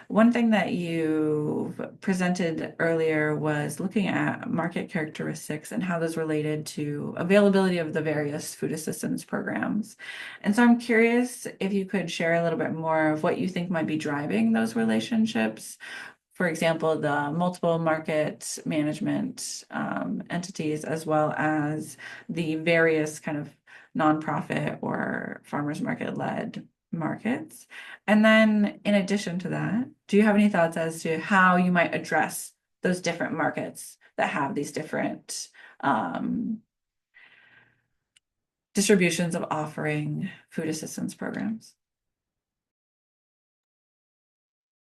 One thing that you presented earlier was looking at market characteristics and how those related to availability of the various food assistance programs. And so I'm curious if you could share a little bit more of what you think might be driving those relationships. For example, the multiple market management entities, as well as the various kind of nonprofit or farmers market led markets. And then in addition to that, do you have any thoughts as to how you might address those different markets that have these different distributions of offering food assistance programs?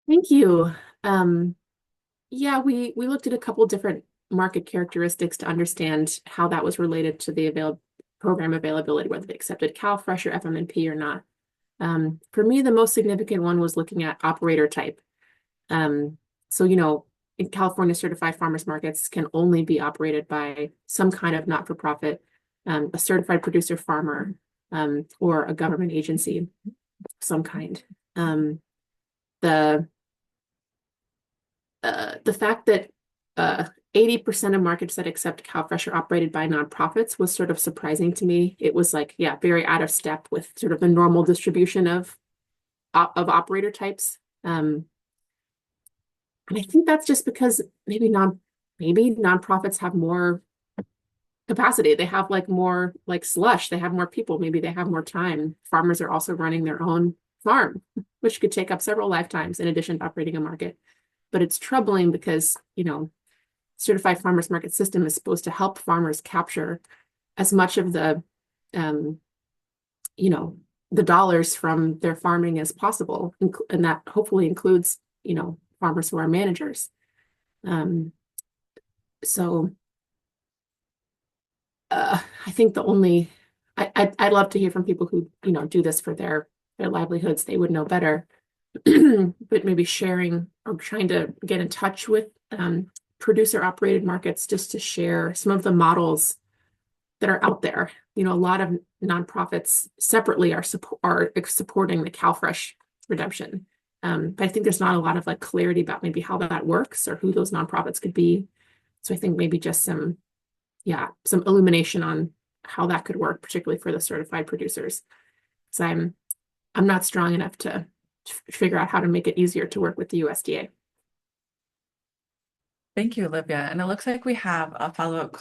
Thank you. Yeah, we looked at a couple different market characteristics to understand how that was related to the program availability, whether they accepted CalFresh or FMNP or not. For me, the most significant one was looking at operator type. So, in California, certified farmers markets can only be operated by some kind of not-for-profit, a certified producer farmer, or a government agency of some kind. The fact that 80% of markets that accept CalFresh are operated by nonprofits was sort of surprising to me. It was like, yeah, very out of step with sort of the normal distribution of operator types. And I think that's just because maybe nonprofits have more capacity. They have like more like slush. They have more people. Maybe they have more time. Farmers are also running their own farm, which could take up several lifetimes in addition to operating a market. But it's troubling because, certified farmers market system is supposed to help farmers capture as much of the dollars from their farming as possible. And that hopefully includes, farmers who are managers. So I think I'd love to hear from people who, do this for their livelihoods. They would know better. But maybe sharing or trying to get in touch with producer operated markets just to share some of the models that are out there. A lot of nonprofits separately are supporting the CalFresh redemption. But I think there's not a lot of clarity about maybe how that works or who those nonprofits could be. So I think maybe just some illumination on how that could work, particularly for the certified producers. So I'm not strong enough to figure out how to make it easier to work with the USDA.
Thank you, Olivia. And it looks like we have a follow-up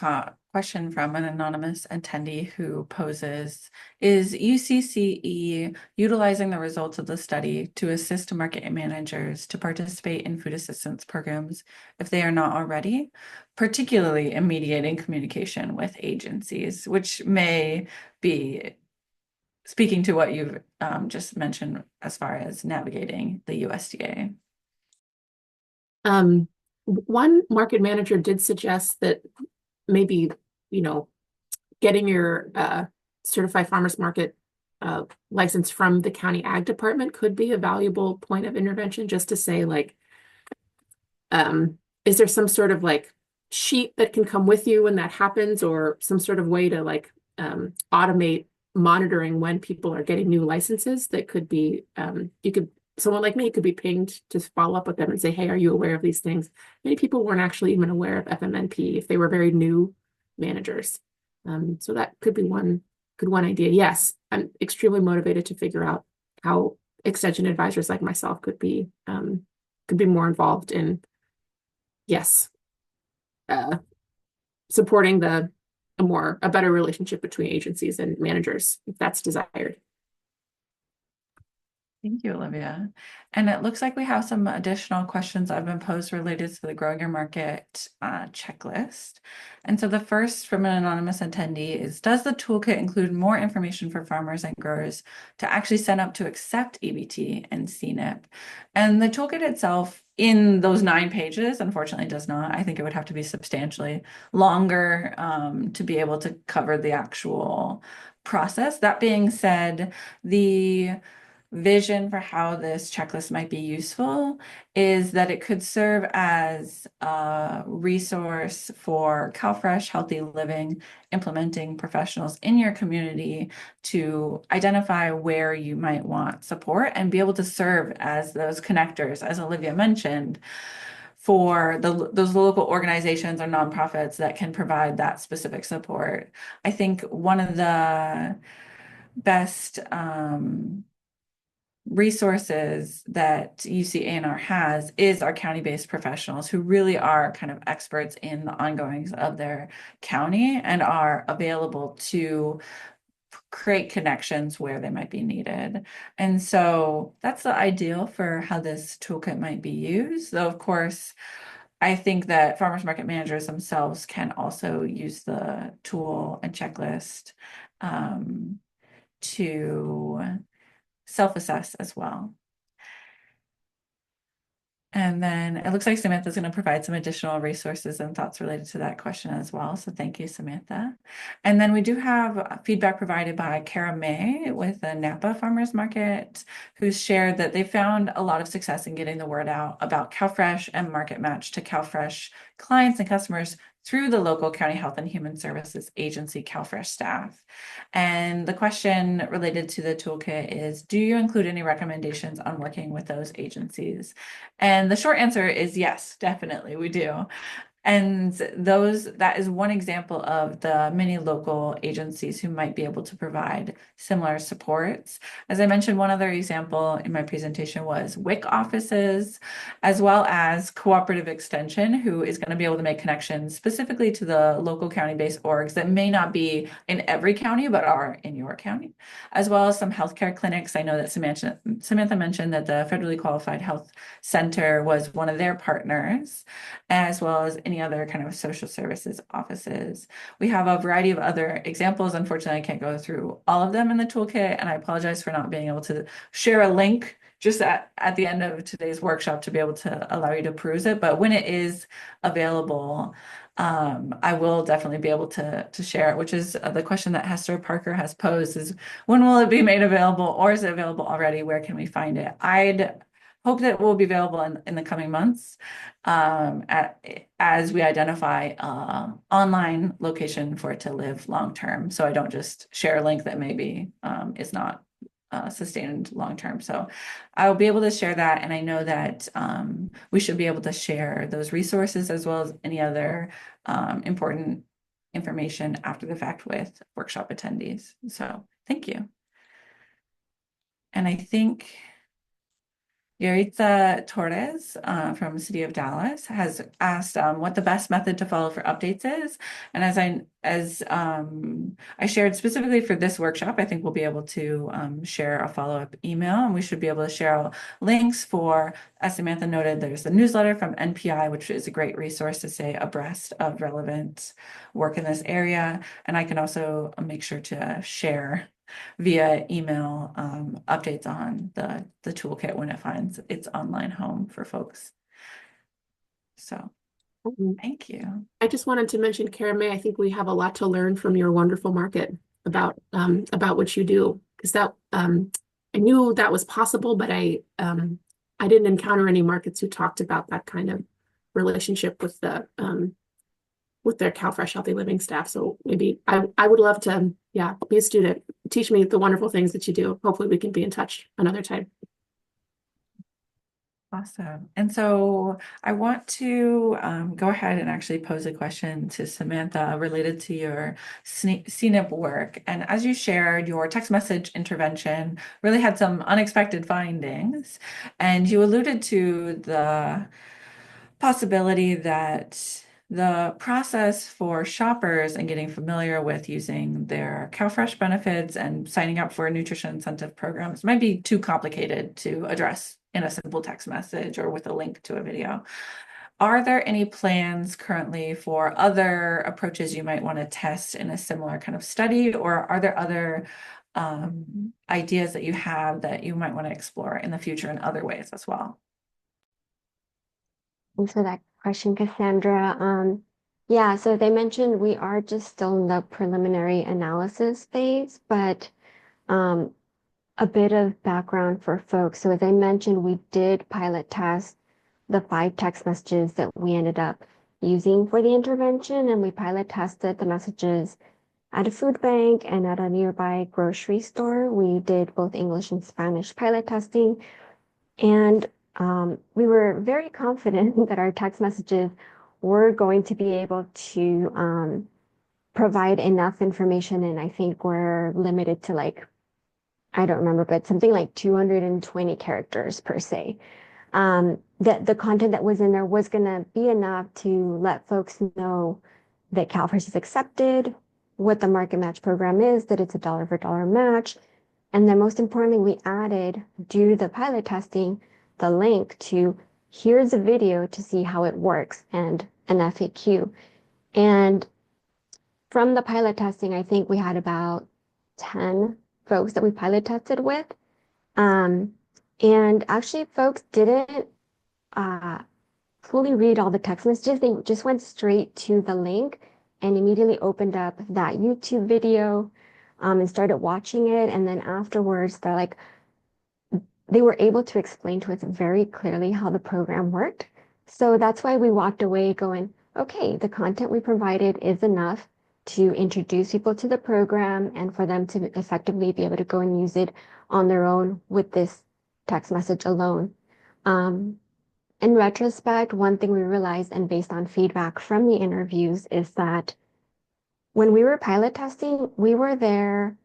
question from an anonymous attendee who poses, is UCCE utilizing the results of the study to assist market managers to participate in food assistance programs if they are not already, particularly in mediating communication with agencies, which may be speaking to what you've just mentioned as far as navigating the USDA?
One market manager did suggest that maybe, getting your certified farmers market license from the county ag department could be a valuable point of intervention, just to say, like, is there some sort of like sheet that can come with you when that happens, or some sort of way to like automate monitoring when people are getting new licenses that could be, someone like me could be pinged to follow up with them and say, hey, are you aware of these things? Many people weren't actually even aware of FMNP if they were very new managers. So that could be one idea. Yes, I'm extremely motivated to figure out how extension advisors like myself could be more involved in, yes, supporting a better relationship between agencies and managers, if that's desired.
Thank you, Olivia. And it looks like we have some additional questions that have been posed related to the Growing Your Market checklist. And so the first from an anonymous attendee is, does the toolkit include more information for farmers and growers to actually sign up to accept EBT and CNIP? And the toolkit itself in those 9 pages, unfortunately, does not. I think it would have to be substantially longer to be able to cover the actual process. That being said, the vision for how this checklist might be useful is that it could serve as a resource for CalFresh Healthy Living implementing professionals in your community to identify where you might want support and be able to serve as those connectors, as Olivia mentioned, for those local organizations or nonprofits that can provide that specific support. I think one of the best resources that UC ANR has is our county-based professionals who really are kind of experts in the ongoings of their county and are available to create connections where they might be needed. And so that's the ideal for how this toolkit might be used. Though, of course, I think that farmers market managers themselves can also use the tool and checklist to self-assess as well. And then it looks like Samantha is going to provide some additional resources and thoughts related to that question as well. So thank you, Samantha. And then we do have feedback provided by Kara May with the Napa Farmers Market, who's shared that they found a lot of success in getting the word out about CalFresh and Market Match to CalFresh clients and customers through the local county health and human services agency CalFresh staff. And the question related to the toolkit is, do you include any recommendations on working with those agencies? And the short answer is yes, definitely we do. And that is one example of the many local agencies who might be able to provide similar supports. As I mentioned, one other example in my presentation was WIC offices, as well as Cooperative Extension, who is going to be able to make connections specifically to the local county-based orgs that may not be in every county, but are in your county, as well as some healthcare clinics. I know that Samantha mentioned that the Federally Qualified Health Center was one of their partners, as well as any other kind of social services offices. We have a variety of other examples. Unfortunately, I can't go through all of them in the toolkit, and I apologize for not being able to share a link just at the end of today's workshop to be able to allow you to peruse it. But when it is available, I will definitely be able to share it, which is the question that Hester Parker has posed is, when will it be made available, or is it available already? Where can we find it? I'd hope that it will be available in the coming months as we identify online location for it to live long term. So I don't just share a link that maybe is not sustained long term. So I'll be able to share that. And I know that we should be able to share those resources as well as any other important information after the fact with workshop attendees. So thank you. And I think Yaritza Torres from the City of Dallas has asked what the best method to follow for updates is. And as I shared specifically for this workshop, I think we'll be able to share a follow-up email, and we should be able to share links for, as Samantha noted, there's the newsletter from NPI, which is a great resource to stay abreast of relevant work in this area. And I can also make sure to share via email updates on the toolkit when it finds its online home for folks. So thank you.
I just wanted to mention, Kara May, I think we have a lot to learn from your wonderful market about what you do, because that I knew that was possible, but I didn't encounter any markets who talked about that kind of relationship with the with their CalFresh Healthy Living staff. So maybe I would love to, yeah, be a student. Teach me the wonderful things that you do. Hopefully we can be in touch another time.
Awesome. And so I want to go ahead and actually pose a question to Samantha related to your CNIP work. And as you shared, your text message intervention really had some unexpected findings. And you alluded to the possibility that the process for shoppers and getting familiar with using their CalFresh benefits and signing up for nutrition incentive programs might be too complicated to address in a simple text message or with a link to a video. Are there any plans currently for other approaches you might want to test in a similar kind of study, or are there other ideas that you have that you might want to explore in the future in other ways as well?
Thanks for that question, Cassandra. Yeah, so they mentioned we are just still in the preliminary analysis phase, but a bit of background for folks. So as I mentioned, we did pilot test the 5 text messages that we ended up using for the intervention, and we pilot tested the messages at a food bank and at a nearby grocery store. We did both English and Spanish pilot testing, and we were very confident that our text messages were going to be able to provide enough information. And I think we're limited to, like, I don't remember, but something like 220 characters per se. That the content that was in there was going to be enough to let folks know that CalFresh is accepted, what the market match program is, that it's a dollar for dollar match. And then most importantly, we added, due to the pilot testing, the link to here's a video to see how it works and an FAQ. And from the pilot testing, I think we had about 10 folks that we pilot tested with. And actually folks didn't fully read all the text messages. They just went straight to the link and immediately opened up that YouTube video and started watching it. And then afterwards, they're like, they were able to explain to us very clearly how the program worked. So that's why we walked away going, okay, the content we provided is enough to introduce people to the program and for them to effectively be able to go and use it on their own with this text message alone. In retrospect, one thing we realized, and based on feedback from the interviews, is that when we were pilot testing, we were there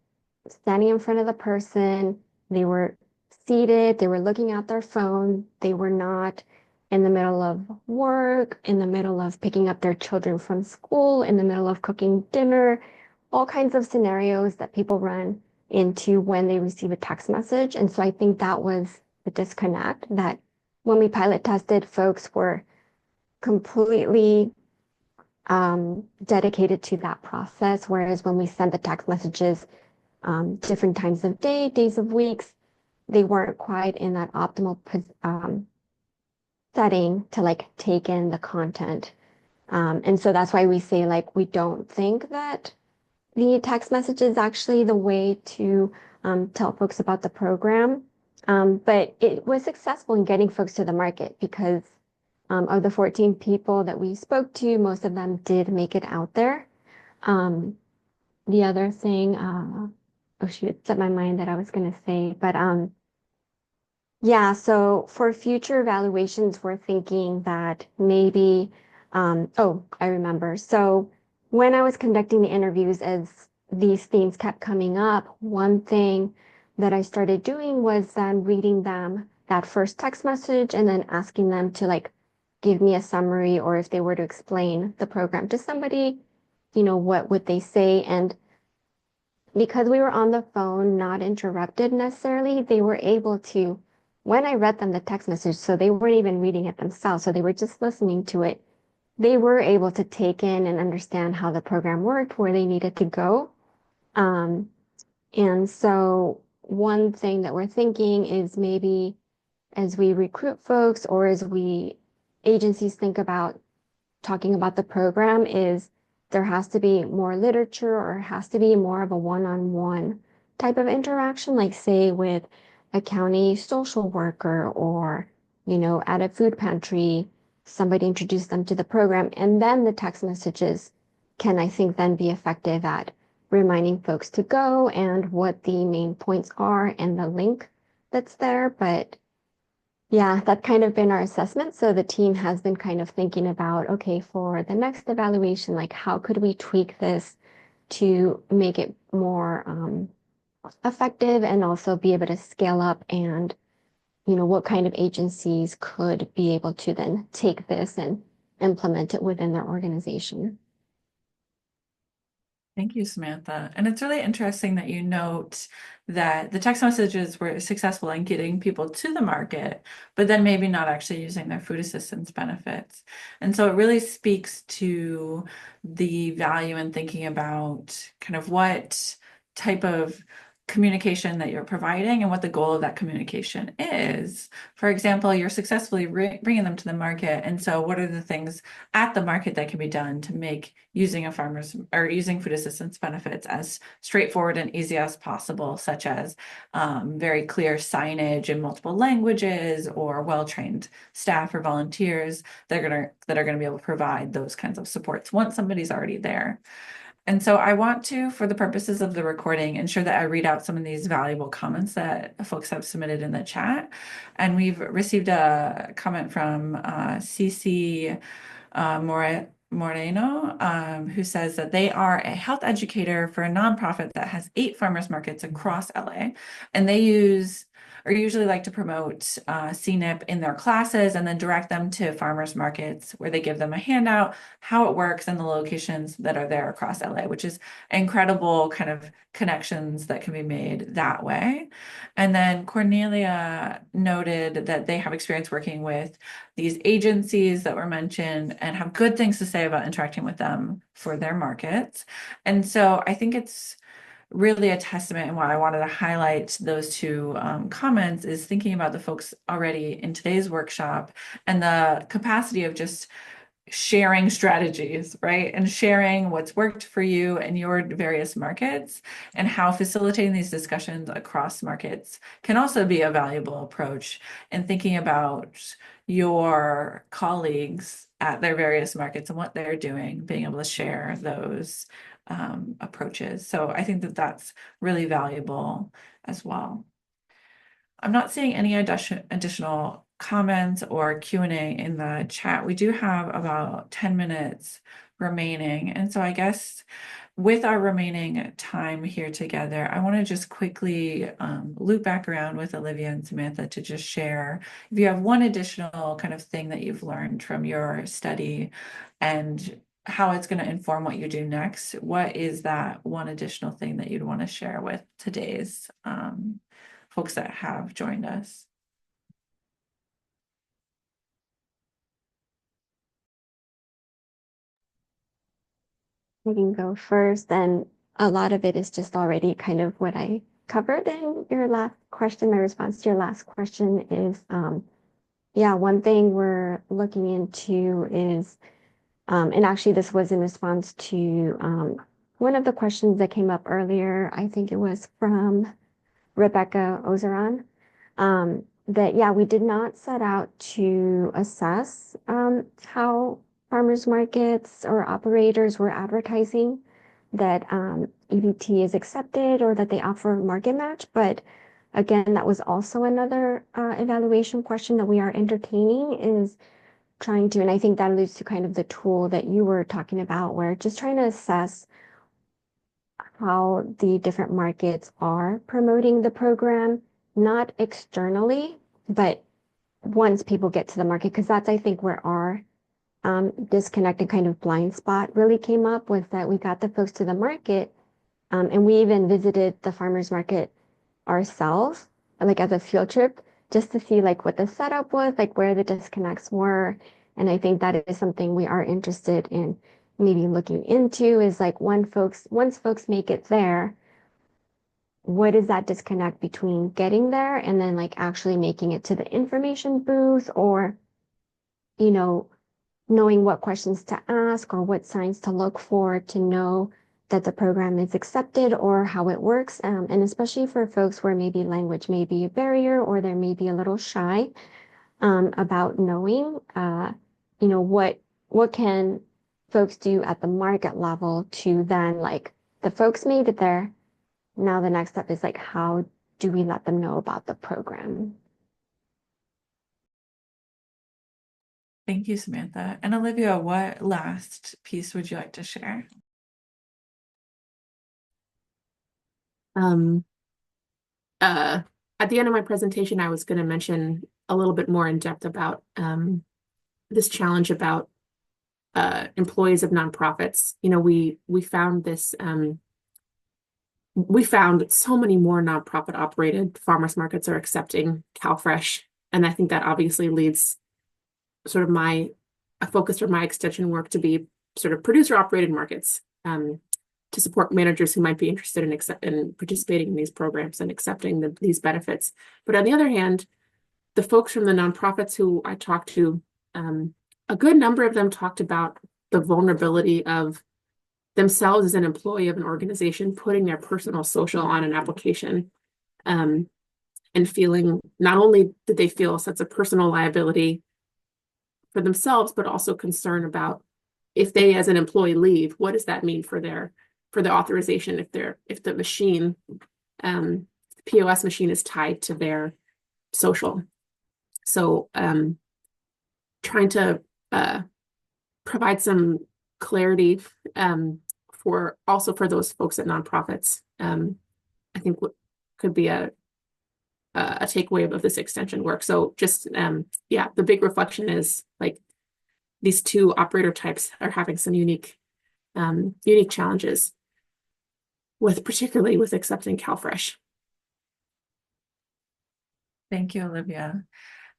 standing in front of the person. They were seated, they were looking at their phone, they were not in the middle of work, in the middle of picking up their children from school, in the middle of cooking dinner, all kinds of scenarios that people run into when they receive a text message. And so I think that was the disconnect, that when we pilot tested, folks were completely dedicated to that process, whereas when we sent the text messages different times of day, days of weeks, they weren't quite in that optimal setting to like take in the content. And so that's why we say, like, we don't think that the text message is actually the way to tell folks about the program. But it was successful in getting folks to the market because of the 14 people that we spoke to, most of them did make it out there. The other thing, oh shoot, it slipped my mind that I was going to say, but yeah, so for future evaluations, we're thinking that maybe, oh, I remember. So when I was conducting the interviews, as these themes kept coming up, one thing that I started doing was then reading them that first text message and then asking them to like give me a summary, or if they were to explain the program to somebody, what would they say? And because we were on the phone, not interrupted necessarily, they were able to, when I read them the text message, so they weren't even reading it themselves, so they were just listening to it, they were able to take in and understand how the program worked, where they needed to go. Um, and so one thing that we're thinking is maybe as we recruit folks or as we agencies think about talking about the program is there has to be more literature, or it has to be more of a one-on-one type of interaction, like say with a county social worker, or, at a food pantry, somebody introduce them to the program. And then the text messages can, I think, then be effective at reminding folks to go and what the main points are and the link that's there. But yeah, that's kind of been our assessment. So the team has been kind of thinking about, okay, for the next evaluation, like how could we tweak this to make it more effective and also be able to scale up, and, what kind of agencies could be able to then take this and implement it within their organization.
Thank you, Samantha. And it's really interesting that you note that the text messages were successful in getting people to the market, but then maybe not actually using their food assistance benefits. And so it really speaks to the value in thinking about kind of what type of communication that you're providing and what the goal of that communication is. For example, you're successfully bringing them to the market. And so what are the things at the market that can be done to make using using food assistance benefits as straightforward and easy as possible, such as very clear signage in multiple languages, or well-trained staff or volunteers that are going to be able to provide those kinds of supports once somebody's already there. And so I want to, for the purposes of the recording, ensure that I read out some of these valuable comments that folks have submitted in the chat. And we've received a comment from CC Moreno, who says that they are a health educator for a nonprofit that has 8 farmers markets across LA. And they usually like to promote CNIP in their classes and then direct them to farmers markets, where they give them a handout, how it works, and the locations that are there across LA, which is incredible kind of connections that can be made that way. And then Cornelia noted that they have experience working with these agencies that were mentioned and have good things to say about interacting with them for their markets. And so I think it's really a testament, and why I wanted to highlight those 2 comments is thinking about the folks already in today's workshop and the capacity of just sharing strategies, right? And sharing what's worked for you and your various markets, and how facilitating these discussions across markets can also be a valuable approach in thinking about your colleagues at their various markets and what they're doing, being able to share those approaches. So I think that that's really valuable as well. I'm not seeing any additional comments or Q&A in the chat. We do have about 10 minutes remaining. And so I guess with our remaining time here together, I want to just quickly loop back around with Olivia and Samantha to just share if you have one additional kind of thing that you've learned from your study and how it's going to inform what you do next. What is that one additional thing that you'd want to share with today's folks that have joined us?
I can go first, and a lot of it is just already kind of what I covered in your last question. My response to your last question is, yeah, one thing we're looking into is, and actually this was in response to one of the questions that came up earlier. I think it was from Rebecca Ozeron, that, yeah, we did not set out to assess how farmers markets or operators were advertising that EBT is accepted or that they offer market match. But again, that was also another evaluation question that we are entertaining is, trying to, and I think that alludes to kind of the tool that you were talking about, where just trying to assess how the different markets are promoting the program, not externally, but once people get to the market, because that's, I think, where our disconnect and kind of blind spot really came up, was that we got the folks to the market, and we even visited the farmers market ourselves, like as a field trip, just to see like what the setup was, like where the disconnects were. And I think that is something we are interested in maybe looking into, is like once folks make it there, what is that disconnect between getting there and then like actually making it to the information booth, or, you know, knowing what questions to ask or what signs to look for to know that the program is accepted or how it works. And especially for folks where maybe language may be a barrier, or they're maybe a little shy about knowing, what can folks do at the market level to then, like, the folks made it there. Now the next step is like, how do we let them know about the program?
Thank you, Samantha. And Olivia, what last piece would you like to share?
At the end of my presentation, I was going to mention a little bit more in depth about this challenge about employees of nonprofits. We found this. We found so many more nonprofit operated farmers markets are accepting CalFresh, and I think that obviously leads sort of a focus for my extension work to be sort of producer operated markets, to support managers who might be interested in participating in these programs and accepting these benefits. But on the other hand, the folks from the nonprofits who I talked to, a good number of them talked about the vulnerability of themselves as an employee of an organization putting their personal social on an application, and feeling, not only did they feel a sense of personal liability for themselves, but also concern about, if they as an employee leave, what does that mean for the authorization if the machine, the POS machine, is tied to their social. So trying to provide some clarity for those folks at nonprofits, I think could be a takeaway of this extension work. So just the big reflection is, like, these two operator types are having some unique challenges particularly with accepting CalFresh.
Thank you, Olivia.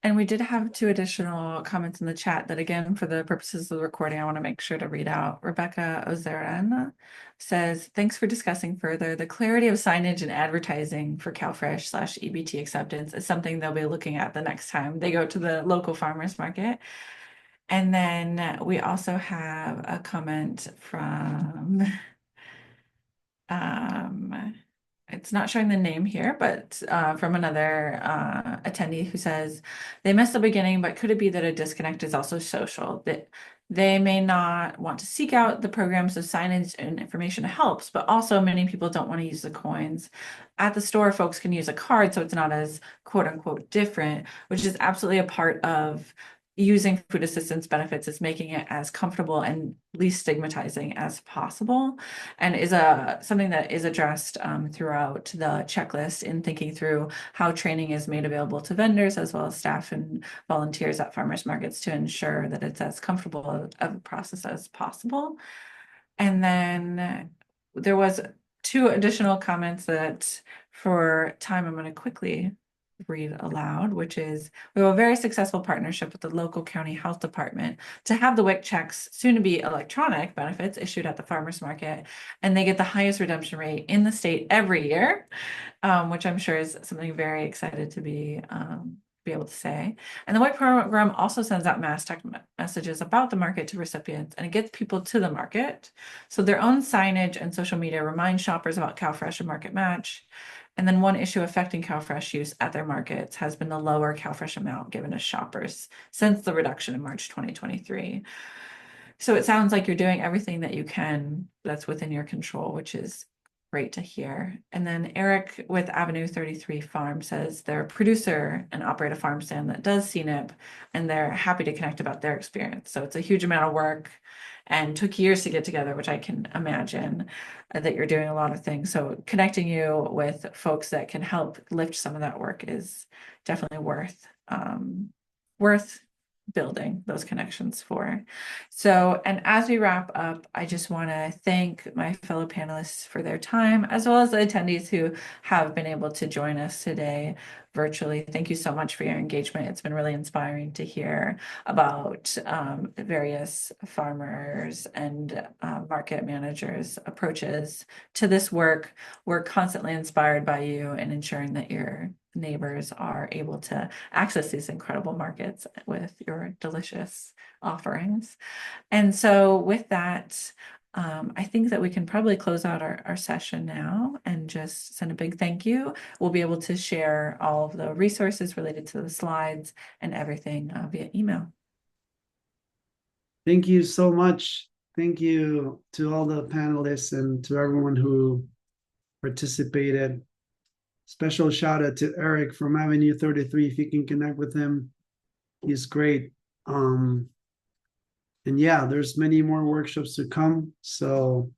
And we did have 2 additional comments in the chat that, again, for the purposes of the recording, I want to make sure to read out. Rebecca Ozeran says, thanks for discussing further. The clarity of signage and advertising for CalFresh/EBT acceptance is something they'll be looking at the next time they go to the local farmers market. And then we also have a comment from, it's not showing the name here, but from another attendee who says, they missed the beginning, but could it be that a disconnect is also social? That they may not want to seek out the program, so signage and information helps, but also many people don't want to use the coins. At the store, folks can use a card, so it's not as quote unquote different, which is absolutely a part of using food assistance benefits, is making it as comfortable and least stigmatizing as possible, and is something that is addressed throughout the checklist in thinking through how training is made available to vendors as well as staff and volunteers at farmers markets to ensure that it's as comfortable of a process as possible. And then there was 2 additional comments that, for time, I'm going to quickly read aloud, which is, we have a very successful partnership with the local county health department to have the WIC checks, soon to be electronic benefits, issued at the farmers market, and they get the highest redemption rate in the state every year, which I'm sure is something very excited to be able to say. And the WIC program also sends out mass text messages about the market to recipients, and it gets people to the market. So their own signage and social media remind shoppers about CalFresh and Market Match. And then one issue affecting CalFresh use at their markets has been the lower CalFresh amount given to shoppers since the reduction in March 2023. So it sounds like you're doing everything that you can that's within your control, which is great to hear. And then Eric with Avenue 33 Farm says they're a producer and operate a farm stand that does CNIP, and they're happy to connect about their experience. So it's a huge amount of work and took years to get together, which I can imagine that you're doing a lot of things. So connecting you with folks that can help lift some of that work is definitely worth building those connections for. So, and as we wrap up, I just want to thank my fellow panelists for their time, as well as the attendees who have been able to join us today virtually. Thank you so much for your engagement. It's been really inspiring to hear about various farmers and market managers' approaches to this work. We're constantly inspired by you in ensuring that your neighbors are able to access these incredible markets with your delicious offerings. And so with that, I think that we can probably close out our session now and just send a big thank you. We'll be able to share all of the resources related to the slides and everything via email.
Thank you so much. Thank you to all the panelists and to everyone who participated. Special shout out to Eric from Avenue 33. If you can connect with him, he's great. And yeah, there's many more workshops to come. So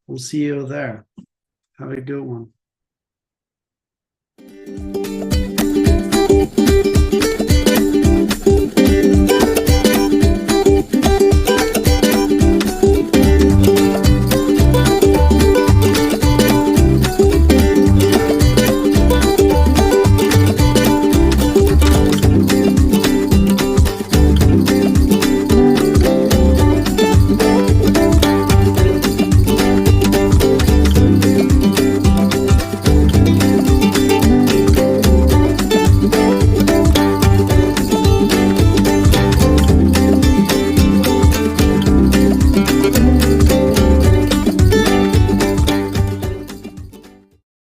we'll see you there. Have a good one.